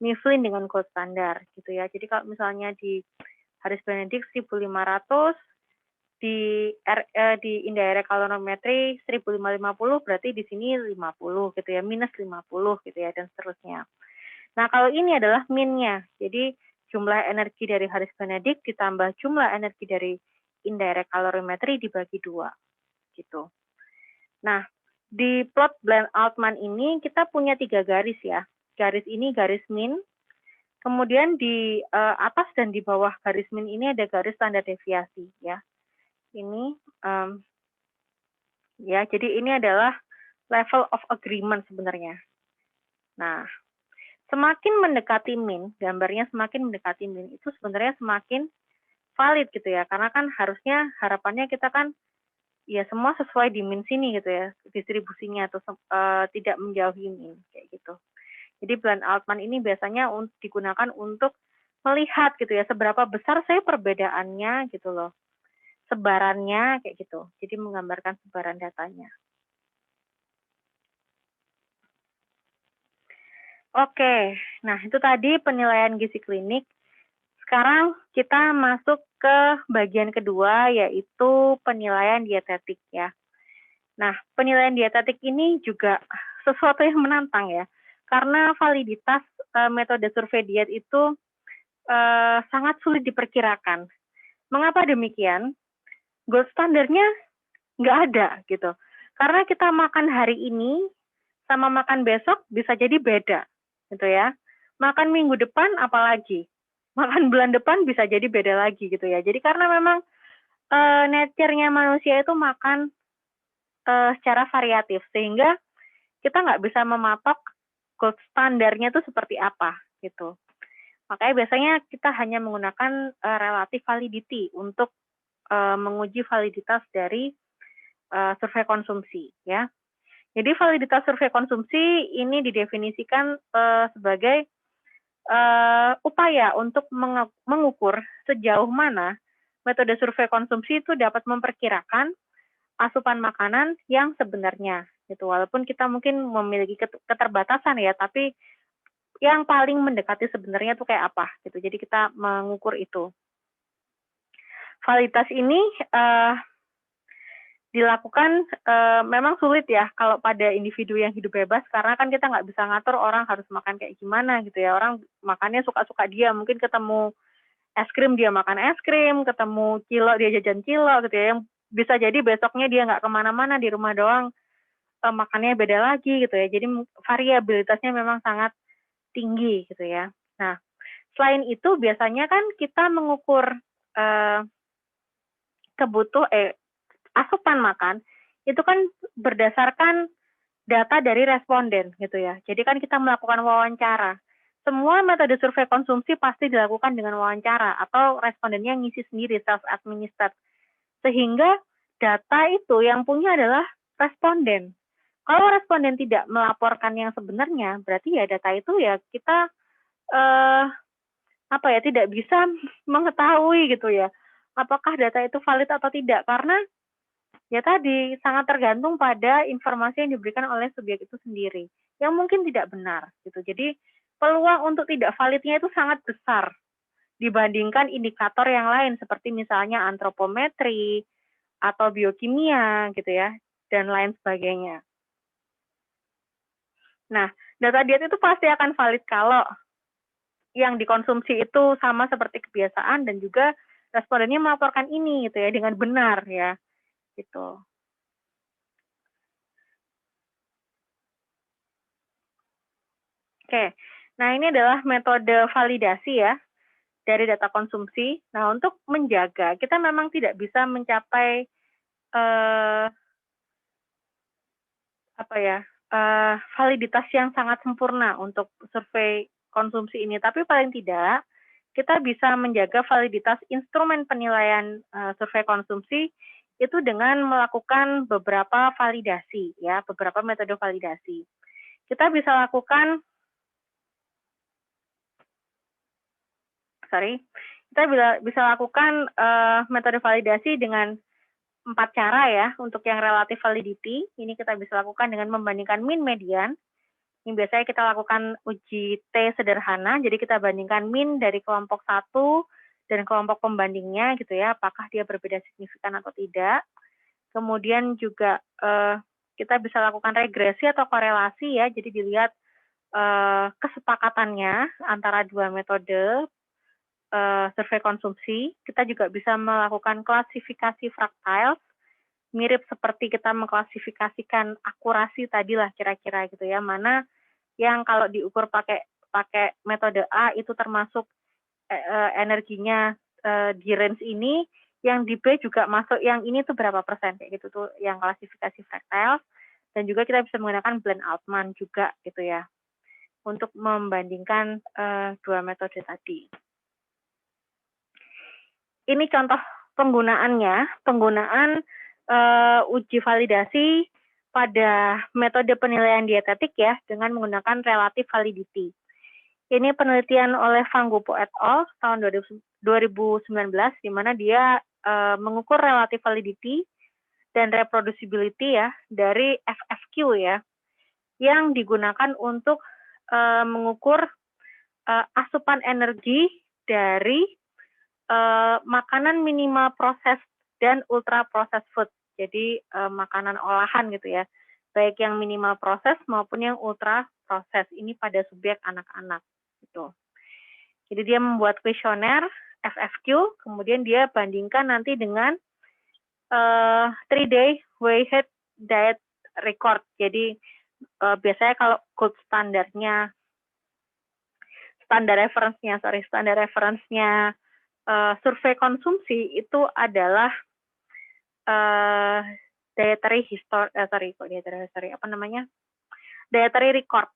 Mifflin dengan gold standard gitu ya. Jadi kalau misalnya di Harris Benedict 1500, di indirect calorimetry 1550, berarti di sini 50 gitu ya, minus 50 gitu ya, dan seterusnya. Nah, kalau ini adalah min-nya. Jadi jumlah energi dari Harris Benedict ditambah jumlah energi dari indirect calorimetry dibagi 2 gitu. Nah, di plot Bland Altman ini kita punya 3 garis ya. Garis ini garis min. Kemudian di atas dan di bawah garis min ini ada garis standar deviasi ya. Ini ya, jadi ini adalah level of agreement sebenarnya. Nah, semakin mendekati min, gambarnya semakin mendekati min, itu sebenarnya semakin valid gitu ya, karena kan harusnya harapannya kita kan ya semua sesuai di min sini gitu ya, distribusinya atau tidak menjauhi min kayak gitu. Jadi Bland Altman ini biasanya digunakan untuk melihat gitu ya, seberapa besar saya perbedaannya gitu loh, sebarannya kayak gitu. Jadi menggambarkan sebaran datanya. Oke, nah itu tadi penilaian gizi klinik. Sekarang kita masuk ke bagian kedua, yaitu penilaian dietetik ya. Nah, penilaian dietetik ini juga sesuatu yang menantang ya, karena validitas metode survei diet itu sangat sulit diperkirakan. Mengapa demikian? Gold standarnya nggak ada gitu. Karena kita makan hari ini sama makan besok bisa jadi beda gitu ya. Makan minggu depan apalagi. Makan bulan depan bisa jadi beda lagi gitu ya. Jadi karena memang nature-nya manusia itu makan secara variatif, sehingga kita nggak bisa mematok gold standarnya itu seperti apa gitu. Makanya biasanya kita hanya menggunakan relative validity untuk menguji validitas dari survei konsumsi ya. Jadi validitas survei konsumsi ini didefinisikan sebagai upaya untuk mengukur sejauh mana metode survei konsumsi itu dapat memperkirakan asupan makanan yang sebenarnya gitu. Walaupun kita mungkin memiliki keterbatasan ya, tapi yang paling mendekati sebenarnya itu kayak apa gitu. Jadi kita mengukur itu. Validitas ini dilakukan memang sulit ya kalau pada individu yang hidup bebas, karena kan kita nggak bisa ngatur orang harus makan kayak gimana gitu ya. Orang makannya suka-suka dia, mungkin ketemu es krim dia makan es krim, ketemu cilo dia jajan cilo gitu ya. Yang bisa jadi besoknya dia nggak kemana-mana, di rumah doang makannya beda lagi gitu ya. Jadi variabilitasnya memang sangat tinggi gitu ya. Nah, selain itu biasanya kan kita mengukur asupan makan itu kan berdasarkan data dari responden gitu ya. Jadi kan kita melakukan wawancara. Semua metode survei konsumsi pasti dilakukan dengan wawancara atau respondennya ngisi sendiri, self-administered. Sehingga data itu yang punya adalah responden. Kalau responden tidak melaporkan yang sebenarnya, berarti ya data itu ya kita tidak bisa mengetahui gitu ya, apakah data itu valid atau tidak, karena ya tadi sangat tergantung pada informasi yang diberikan oleh subjek itu sendiri, yang mungkin tidak benar gitu. Jadi peluang untuk tidak validnya itu sangat besar dibandingkan indikator yang lain seperti misalnya antropometri atau biokimia gitu ya, dan lain sebagainya. Nah, data diet itu pasti akan valid kalau yang dikonsumsi itu sama seperti kebiasaan dan juga respondennya melaporkan ini gitu ya dengan benar ya gitu. Oke, nah ini adalah metode validasi ya dari data konsumsi. Nah, untuk menjaga kita memang tidak bisa mencapai validitas yang sangat sempurna untuk survei konsumsi ini, tapi paling tidak kita bisa menjaga validitas instrumen penilaian survei konsumsi itu dengan melakukan beberapa validasi ya, beberapa metode validasi. Kita bisa lakukan Kita bisa lakukan metode validasi dengan 4 cara ya. Untuk yang relative validity, ini kita bisa lakukan dengan membandingkan min median. Ini biasanya kita lakukan uji T sederhana, jadi kita bandingkan min dari kelompok 1 dan kelompok pembandingnya gitu ya, apakah dia berbeda signifikan atau tidak. Kemudian juga kita bisa lakukan regresi atau korelasi ya, jadi dilihat kesepakatannya antara dua metode survei konsumsi. Kita juga bisa melakukan klasifikasi fraktile, mirip seperti kita mengklasifikasikan akurasi tadi lah kira-kira gitu ya, mana yang kalau diukur pakai metode A itu termasuk energinya di range ini, yang di B juga masuk yang ini tuh berapa persen kayak gitu tuh yang klasifikasi fraktile. Dan juga kita bisa menggunakan blend Altman juga gitu ya untuk membandingkan dua metode tadi. Ini contoh penggunaannya, penggunaan uji validasi pada metode penilaian dietetik ya dengan menggunakan relative validity. Ini penelitian oleh Van Gupo et al. Tahun 2019 di mana dia mengukur relative validity dan reproducibility ya dari FFQ ya yang digunakan untuk mengukur asupan energi dari makanan minimal proses dan ultra processed food. Jadi makanan olahan gitu ya. Baik yang minimal proses maupun yang ultra proses. Ini pada subjek anak-anak gitu. Jadi dia membuat kuesioner FFQ, kemudian dia bandingkan nanti dengan 3-day weighted diet record. Jadi biasanya kalau gold standarnya, standar reference-nya survei konsumsi itu adalah dietary record,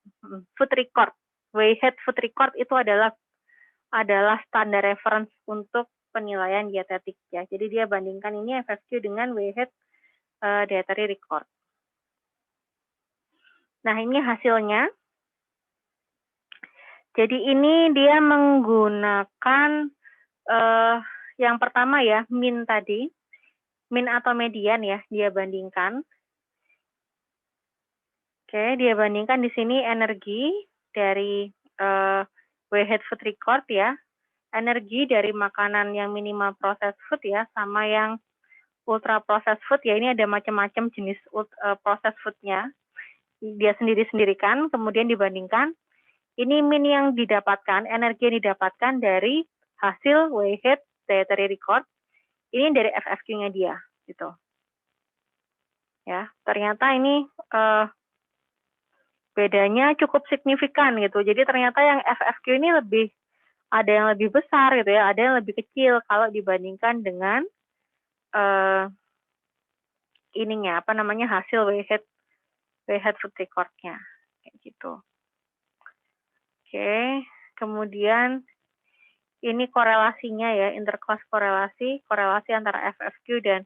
food record, weighted food record itu adalah standar reference untuk penilaian dietetik ya. Jadi dia bandingkan ini FFQ dengan weighted dietary record. Nah ini hasilnya. Jadi ini dia menggunakan yang pertama ya, min tadi, min atau median ya, dia bandingkan. Oke, dia bandingkan di sini energi dari weighted food record ya, energi dari makanan yang minimal processed food ya, sama yang ultra processed food ya, ini ada macam-macam jenis processed food-nya. Dia sendiri-sendirikan, kemudian dibandingkan. Ini min yang didapatkan, energi yang didapatkan dari hasil weighted dietary record. Ini dari FFQ-nya dia, gitu. Ya, ternyata ini bedanya cukup signifikan gitu. Jadi ternyata yang FFQ ini ada yang lebih besar gitu ya, ada yang lebih kecil kalau dibandingkan dengan hasil weighted food record-nya kayak gitu. Oke, kemudian ini korelasinya ya, interclass korelasi antara FFQ dan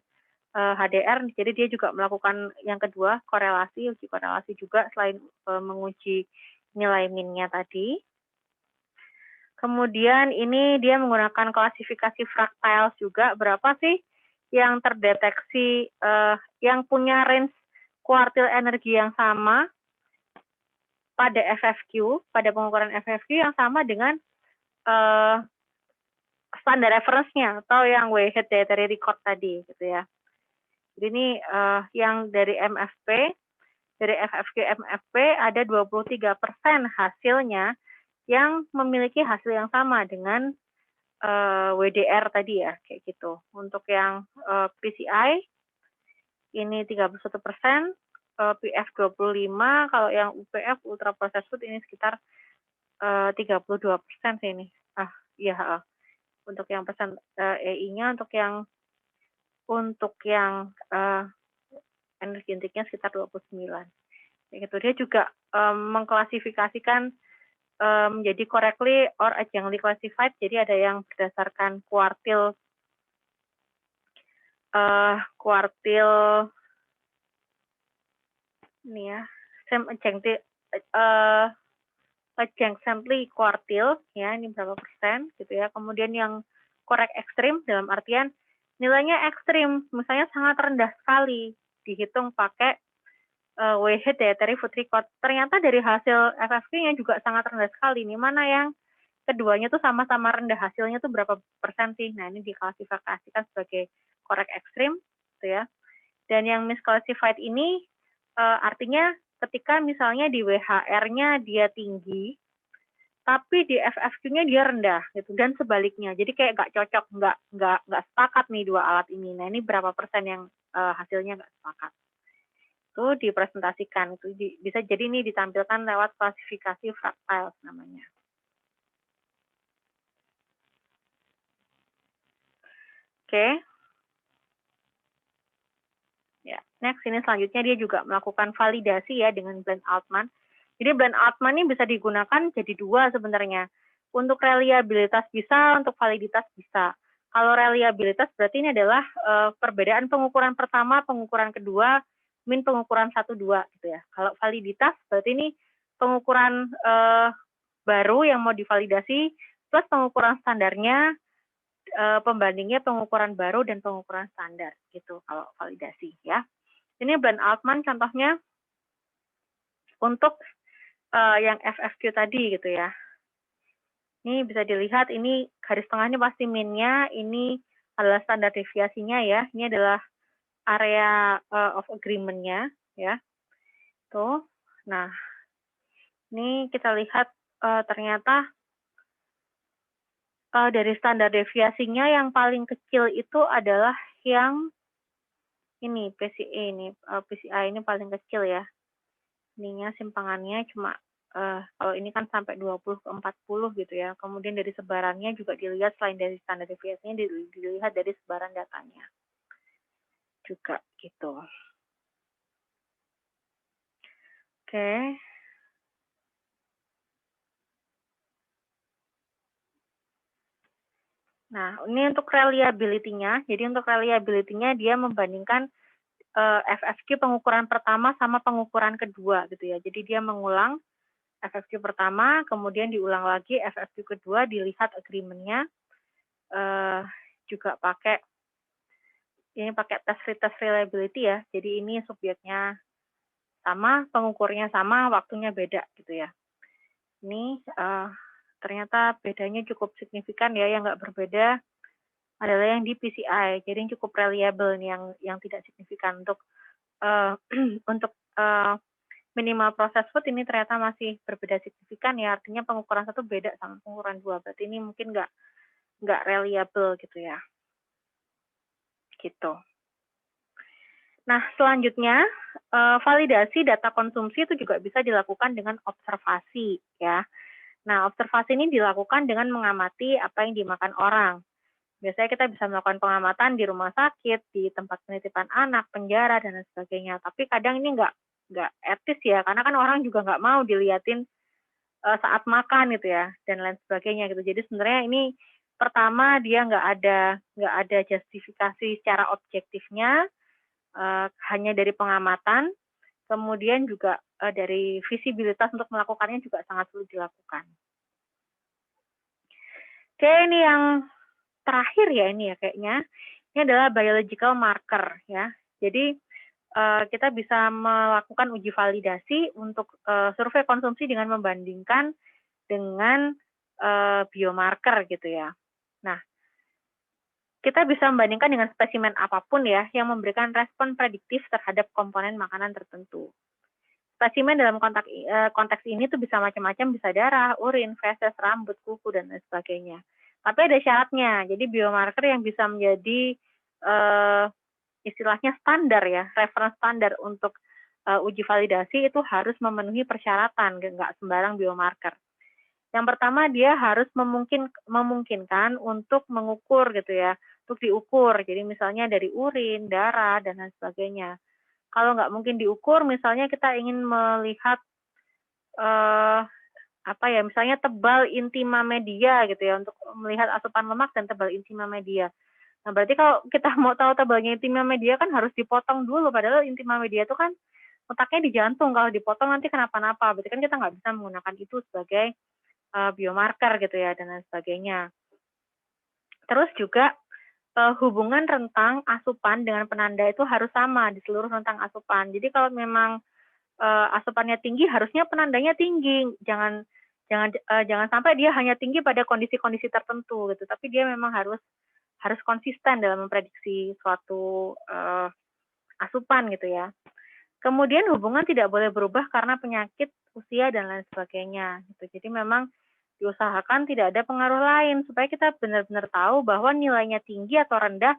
HDR. Jadi dia juga melakukan yang kedua, uji korelasi juga selain menguji nilai min-nya tadi. Kemudian ini dia menggunakan klasifikasi fraktile juga, berapa sih yang terdeteksi yang punya range kuartil energi yang sama pada FFQ, pada pengukuran FFQ yang sama dengan standar reference-nya atau yang weighted dietary record tadi gitu ya. Jadi ini yang dari MFP, dari FFQ MFP ada 23% hasilnya yang memiliki hasil yang sama dengan WDR tadi ya, kayak gitu. Untuk yang PCI ini 31%, PF 25%, kalau yang UPF ultra processed food ini sekitar 32% sih ini. Untuk yang pesan EI-nya, untuk yang energi intiknya sekitar 29. Gitu. Dia juga mengklasifikasikan menjadi correctly or adjunctly classified. Jadi ada yang berdasarkan kuartil ini ya, adjunctly kuartil ya, ini berapa persen gitu ya. Kemudian yang korek ekstrim dalam artian nilainya ekstrim, misalnya sangat rendah sekali, dihitung pakai weighted dietary food record. Ternyata dari hasil FFQ-nya juga sangat rendah sekali. Ini mana yang keduanya tuh sama-sama rendah, hasilnya tuh berapa persen sih? Nah, ini diklasifikasikan sebagai korek ekstrim, gitu ya. Dan yang misclassified ini artinya ketika misalnya di WHR-nya dia tinggi, tapi di FFQ-nya dia rendah gitu, dan sebaliknya. Jadi kayak nggak cocok, nggak sepakat nih dua alat ini. Nah, ini berapa persen yang hasilnya nggak sepakat. Itu dipresentasikan, itu bisa jadi ini ditampilkan lewat klasifikasi fractile namanya. Oke. Ya, next ini selanjutnya dia juga melakukan validasi ya dengan blend Altman. Jadi blend Altman ini bisa digunakan jadi dua sebenarnya. Untuk reliabilitas bisa, untuk validitas bisa. Kalau reliabilitas berarti ini adalah perbedaan pengukuran pertama, pengukuran kedua, min pengukuran 1, 2 gitu ya. Kalau validitas berarti ini pengukuran baru yang mau divalidasi plus pengukuran standarnya, pembandingnya pengukuran baru dan pengukuran standar gitu kalau validasi ya. Ini blend Altman contohnya untuk yang FFQ tadi gitu ya. Ini bisa dilihat, ini garis tengahnya pasti min-nya, ini adalah standar deviasinya ya. Ini adalah area of agreement-nya ya. Tuh. Nah, ini kita lihat ternyata dari standar deviasinya yang paling kecil itu adalah yang ini PCA ini, PCI ini paling kecil ya. Ininya simpangannya cuma kalau ini kan sampai 20 ke 40 gitu ya. Kemudian dari sebarannya juga dilihat, selain dari standar deviasinya dilihat dari sebaran datanya juga gitu. Oke. Nah, ini untuk reliability-nya. Jadi untuk reliability-nya dia membandingkan FFQ pengukuran pertama sama pengukuran kedua gitu ya. Jadi dia mengulang FFQ pertama, kemudian diulang lagi FFQ kedua, dilihat agreement-nya, juga pakai test reliability ya. Jadi ini subjeknya sama, pengukurnya sama, waktunya beda gitu ya. Ini ternyata bedanya cukup signifikan ya. Yang nggak berbeda adalah yang di PCI. Jadi yang cukup reliable nih, yang tidak signifikan untuk untuk minimal processed food ini ternyata masih berbeda signifikan ya. Artinya pengukuran 1 beda sama pengukuran 2. Berarti ini mungkin nggak reliable gitu ya. Gitu. Nah, selanjutnya validasi data konsumsi itu juga bisa dilakukan dengan observasi ya. Nah, observasi ini dilakukan dengan mengamati apa yang dimakan orang. Biasanya kita bisa melakukan pengamatan di rumah sakit, di tempat penitipan anak, penjara, dan lain sebagainya. Tapi kadang ini nggak etis ya, karena kan orang juga nggak mau diliatin saat makan gitu ya, dan lain sebagainya gitu. Jadi sebenarnya ini pertama dia nggak ada justifikasi secara objektifnya, hanya dari pengamatan, kemudian juga dari visibilitas untuk melakukannya juga sangat sulit dilakukan. Oke, ini yang terakhir ya ini ya kayaknya. Ini adalah biological marker ya. Jadi kita bisa melakukan uji validasi untuk survei konsumsi dengan membandingkan dengan biomarker gitu ya. Nah, kita bisa membandingkan dengan spesimen apapun ya yang memberikan respon prediktif terhadap komponen makanan tertentu. Spesimen dalam konteks ini tuh bisa macam-macam, bisa darah, urin, feses, rambut, kuku, dan lain sebagainya. Tapi ada syaratnya, jadi biomarker yang bisa menjadi istilahnya standar ya, reference standar untuk uji validasi itu harus memenuhi persyaratan, nggak sembarang biomarker. Yang pertama dia harus memungkinkan untuk mengukur gitu ya, untuk diukur. Jadi misalnya dari urin, darah, dan lain sebagainya. Kalau nggak mungkin diukur, misalnya kita ingin melihat misalnya tebal intima media gitu ya, untuk melihat asupan lemak dan tebal intima media. Nah, berarti kalau kita mau tahu tebalnya intima media kan harus dipotong dulu, padahal intima media itu kan letaknya di jantung, kalau dipotong nanti kenapa-napa. Berarti kan kita nggak bisa menggunakan itu sebagai biomarker gitu ya, dan lain sebagainya. Terus juga hubungan rentang asupan dengan penanda itu harus sama di seluruh rentang asupan. Jadi kalau memang asupannya tinggi, harusnya penandanya tinggi. Jangan sampai dia hanya tinggi pada kondisi-kondisi tertentu gitu, tapi dia memang harus konsisten dalam memprediksi suatu asupan gitu ya. Kemudian hubungan tidak boleh berubah karena penyakit, usia, dan lain sebagainya gitu. Jadi memang diusahakan tidak ada pengaruh lain supaya kita benar-benar tahu bahwa nilainya tinggi atau rendah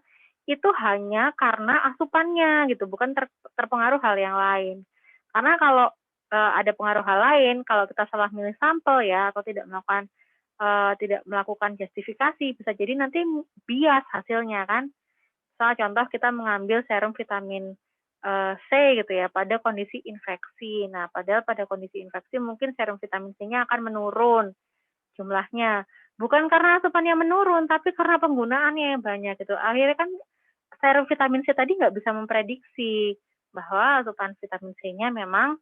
itu hanya karena asupannya gitu, bukan terpengaruh hal yang lain. Karena kalau ada pengaruh hal lain, kalau kita salah milih sampel ya atau tidak melakukan justifikasi, bisa jadi nanti bias hasilnya kan. Misalnya contoh kita mengambil serum vitamin C gitu ya pada kondisi infeksi. Nah, padahal pada kondisi infeksi mungkin serum vitamin C-nya akan menurun jumlahnya. Bukan karena asupannya menurun, tapi karena penggunaannya yang banyak gitu. Akhirnya kan serum vitamin C tadi nggak bisa memprediksi bahwa asupan vitamin C-nya memang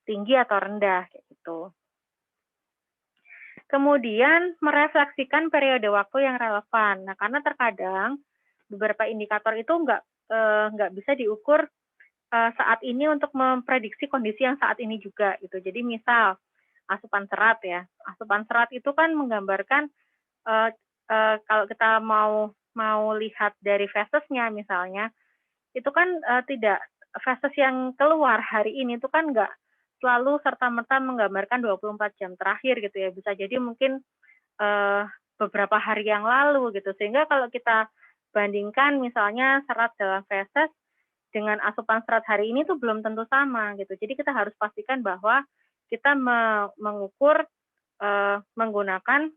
tinggi atau rendah kayak gitu. Kemudian merefleksikan periode waktu yang relevan. Nah, karena terkadang beberapa indikator itu nggak bisa diukur saat ini untuk memprediksi kondisi yang saat ini juga gitu. Jadi misal asupan serat ya, asupan serat itu kan menggambarkan kalau kita mau lihat dari fesesnya misalnya, itu kan tidak feses yang keluar hari ini itu kan nggak selalu serta-merta menggambarkan 24 jam terakhir gitu ya. Bisa jadi mungkin beberapa hari yang lalu gitu. Sehingga kalau kita bandingkan misalnya serat dalam feses dengan asupan serat hari ini tuh belum tentu sama gitu. Jadi kita harus pastikan bahwa kita mengukur menggunakan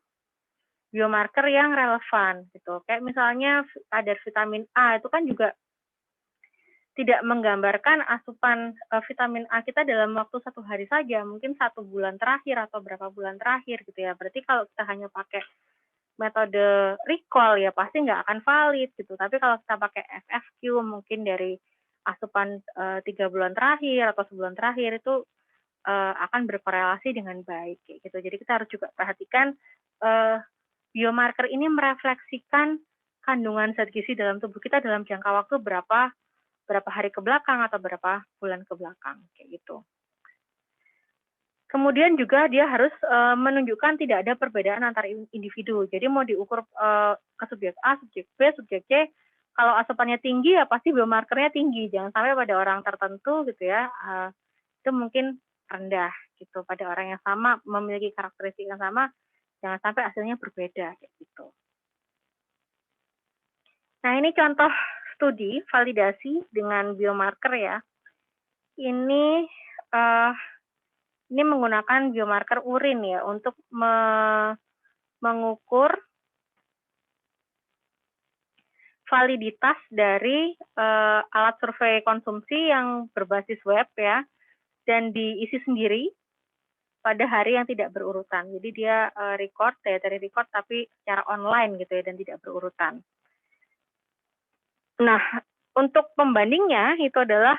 biomarker yang relevan gitu. Kayak misalnya kadar vitamin A itu kan juga tidak menggambarkan asupan vitamin A kita dalam waktu 1 hari saja, mungkin 1 bulan terakhir atau berapa bulan terakhir gitu ya. Berarti kalau kita hanya pakai metode recall ya pasti nggak akan valid gitu. Tapi kalau kita pakai FFQ mungkin dari asupan 3 bulan terakhir atau sebulan terakhir itu akan berkorelasi dengan baik kayak gitu. Jadi kita harus juga perhatikan biomarker ini merefleksikan kandungan zat gizi dalam tubuh kita dalam jangka waktu berapa hari ke belakang atau berapa bulan ke belakang kayak gitu. Kemudian juga dia harus menunjukkan tidak ada perbedaan antar individu. Jadi mau diukur ke subjek A, subjek B, subjek C, kalau asupannya tinggi ya pasti biomarkernya tinggi. Jangan sampai pada orang tertentu gitu ya, itu mungkin rendah gitu. Pada orang yang sama memiliki karakteristik yang sama, jangan sampai hasilnya berbeda kayak gitu. Nah, ini contoh studi validasi dengan biomarker ya. Ini menggunakan biomarker urin ya untuk mengukur validitas dari alat survei konsumsi yang berbasis web ya dan diisi sendiri pada hari yang tidak berurutan. Jadi dia record tapi secara online gitu ya dan tidak berurutan. Nah, untuk pembandingnya itu adalah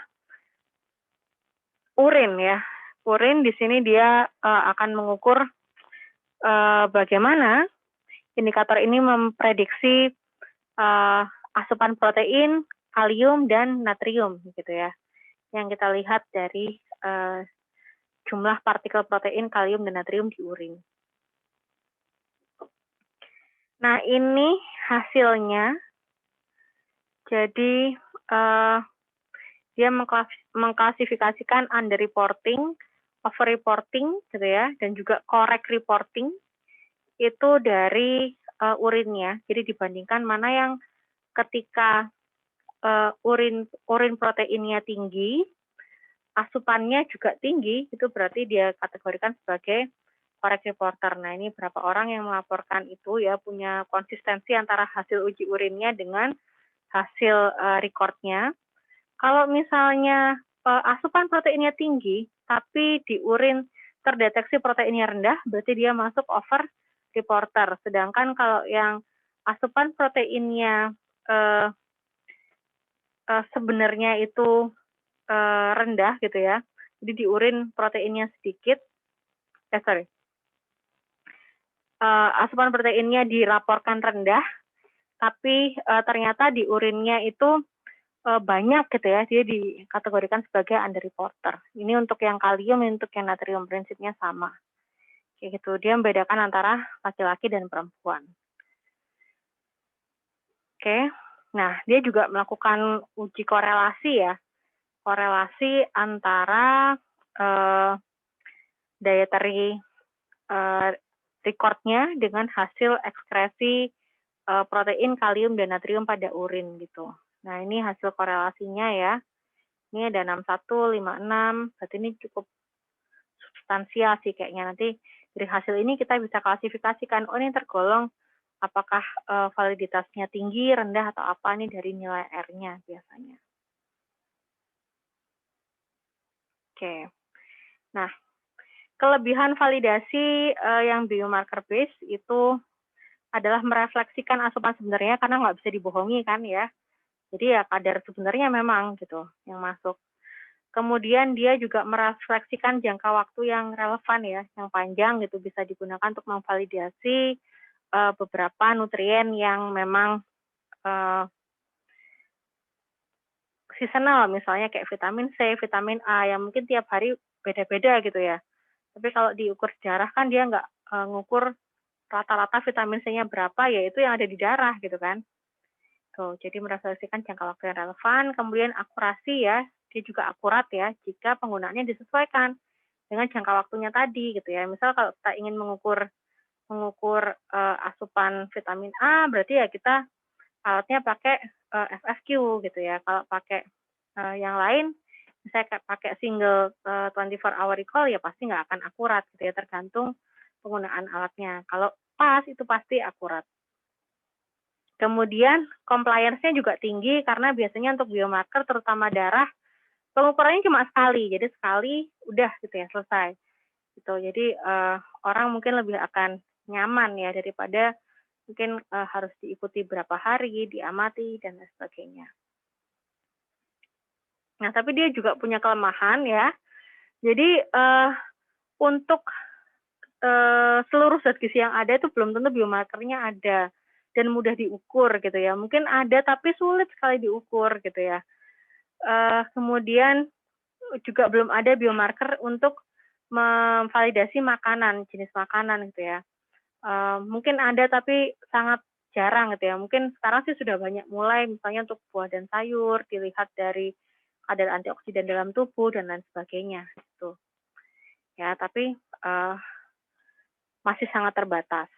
urin ya. Urin di sini dia akan mengukur bagaimana indikator ini memprediksi asupan protein, kalium, dan natrium gitu ya. Yang kita lihat dari jumlah partikel protein, kalium, dan natrium di urin. Nah, ini hasilnya. Jadi dia mengklasifikasikan underreporting, overreporting gitu ya, dan juga correct reporting itu dari urinnya. Jadi dibandingkan mana yang ketika urin proteinnya tinggi, asupannya juga tinggi, itu berarti dia kategorikan sebagai correct reporter. Nah, ini berapa orang yang melaporkan itu ya punya konsistensi antara hasil uji urinnya dengan hasil recordnya. Kalau misalnya asupan proteinnya tinggi, tapi di urin terdeteksi proteinnya rendah, berarti dia masuk over reporter. Sedangkan kalau yang asupan proteinnya sebenarnya itu rendah gitu ya, jadi di urin proteinnya sedikit, asupan proteinnya dilaporkan rendah, tapi ternyata di urinnya itu banyak gitu ya, dia dikategorikan sebagai underreporter. Ini untuk yang kalium, untuk yang natrium prinsipnya sama. Kayak gitu, dia membedakan antara laki-laki dan perempuan. Oke, nah dia juga melakukan uji korelasi ya, korelasi antara dietary recordnya dengan hasil ekskresi protein, kalium, dan natrium pada urin gitu. Nah ini hasil korelasinya ya. Ini ada 61, 56, berarti ini cukup substansial sih kayaknya. Nanti dari hasil ini kita bisa klasifikasikan, oh ini tergolong apakah validitasnya tinggi, rendah, atau apa nih dari nilai R-nya biasanya. Oke. Nah, kelebihan validasi yang biomarker based itu adalah merefleksikan asupan sebenarnya karena nggak bisa dibohongi kan ya. Jadi ya kadar sebenarnya memang gitu yang masuk. Kemudian dia juga merefleksikan jangka waktu yang relevan ya, yang panjang gitu bisa digunakan untuk memvalidasi beberapa nutrien yang memang seasonal, misalnya kayak vitamin C, vitamin A yang mungkin tiap hari beda-beda gitu ya. Tapi kalau diukur darah kan dia nggak ngukur rata-rata vitamin C-nya berapa, ya itu yang ada di darah gitu kan. Tuh, jadi merefleksikan jangka waktu yang relevan, kemudian akurasi ya, dia juga akurat ya jika penggunaannya disesuaikan dengan jangka waktunya tadi gitu ya. Misal kalau kita ingin mengukur asupan vitamin A, berarti ya kita alatnya pakai FFQ gitu ya. Kalau pakai yang lain, misalnya pakai single 24 hour recall ya pasti nggak akan akurat gitu ya, tergantung penggunaan alatnya. Kalau pas itu pasti akurat. Kemudian compliance-nya juga tinggi karena biasanya untuk biomarker terutama darah pengukurannya cuma sekali, jadi sekali udah gitu ya selesai. Gitu. Jadi orang mungkin lebih akan nyaman ya daripada mungkin harus diikuti berapa hari, diamati dan lain sebagainya. Nah, tapi dia juga punya kelemahan ya. Jadi untuk seluruh zat gizi yang ada itu belum tentu biomarkernya ada dan mudah diukur gitu ya. Mungkin ada tapi sulit sekali diukur gitu ya. Kemudian juga belum ada biomarker untuk memvalidasi makanan, jenis makanan gitu ya. Mungkin ada tapi sangat jarang gitu ya. Mungkin sekarang sih sudah banyak mulai misalnya untuk buah dan sayur dilihat dari kadar antioksidan dalam tubuh dan lain sebagainya gitu. Ya, tapi masih sangat terbatas.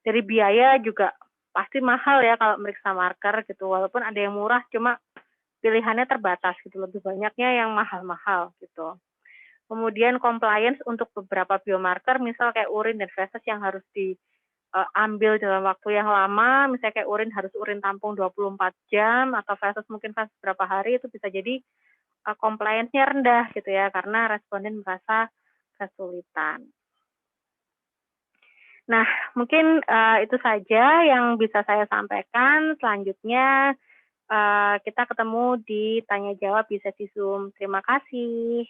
Dari biaya juga pasti mahal ya kalau meriksa marker gitu. Walaupun ada yang murah, cuma pilihannya terbatas gitu. Lebih banyaknya yang mahal-mahal gitu. Kemudian compliance untuk beberapa biomarker, misal kayak urin dan feses yang harus diambil dalam waktu yang lama, misalnya kayak urin harus urin tampung 24 jam, atau feses mungkin feses berapa hari, itu bisa jadi compliance-nya rendah gitu ya, karena responden merasa kesulitan. Nah, mungkin itu saja yang bisa saya sampaikan. Selanjutnya kita ketemu di tanya jawab di sesi Zoom. Terima kasih.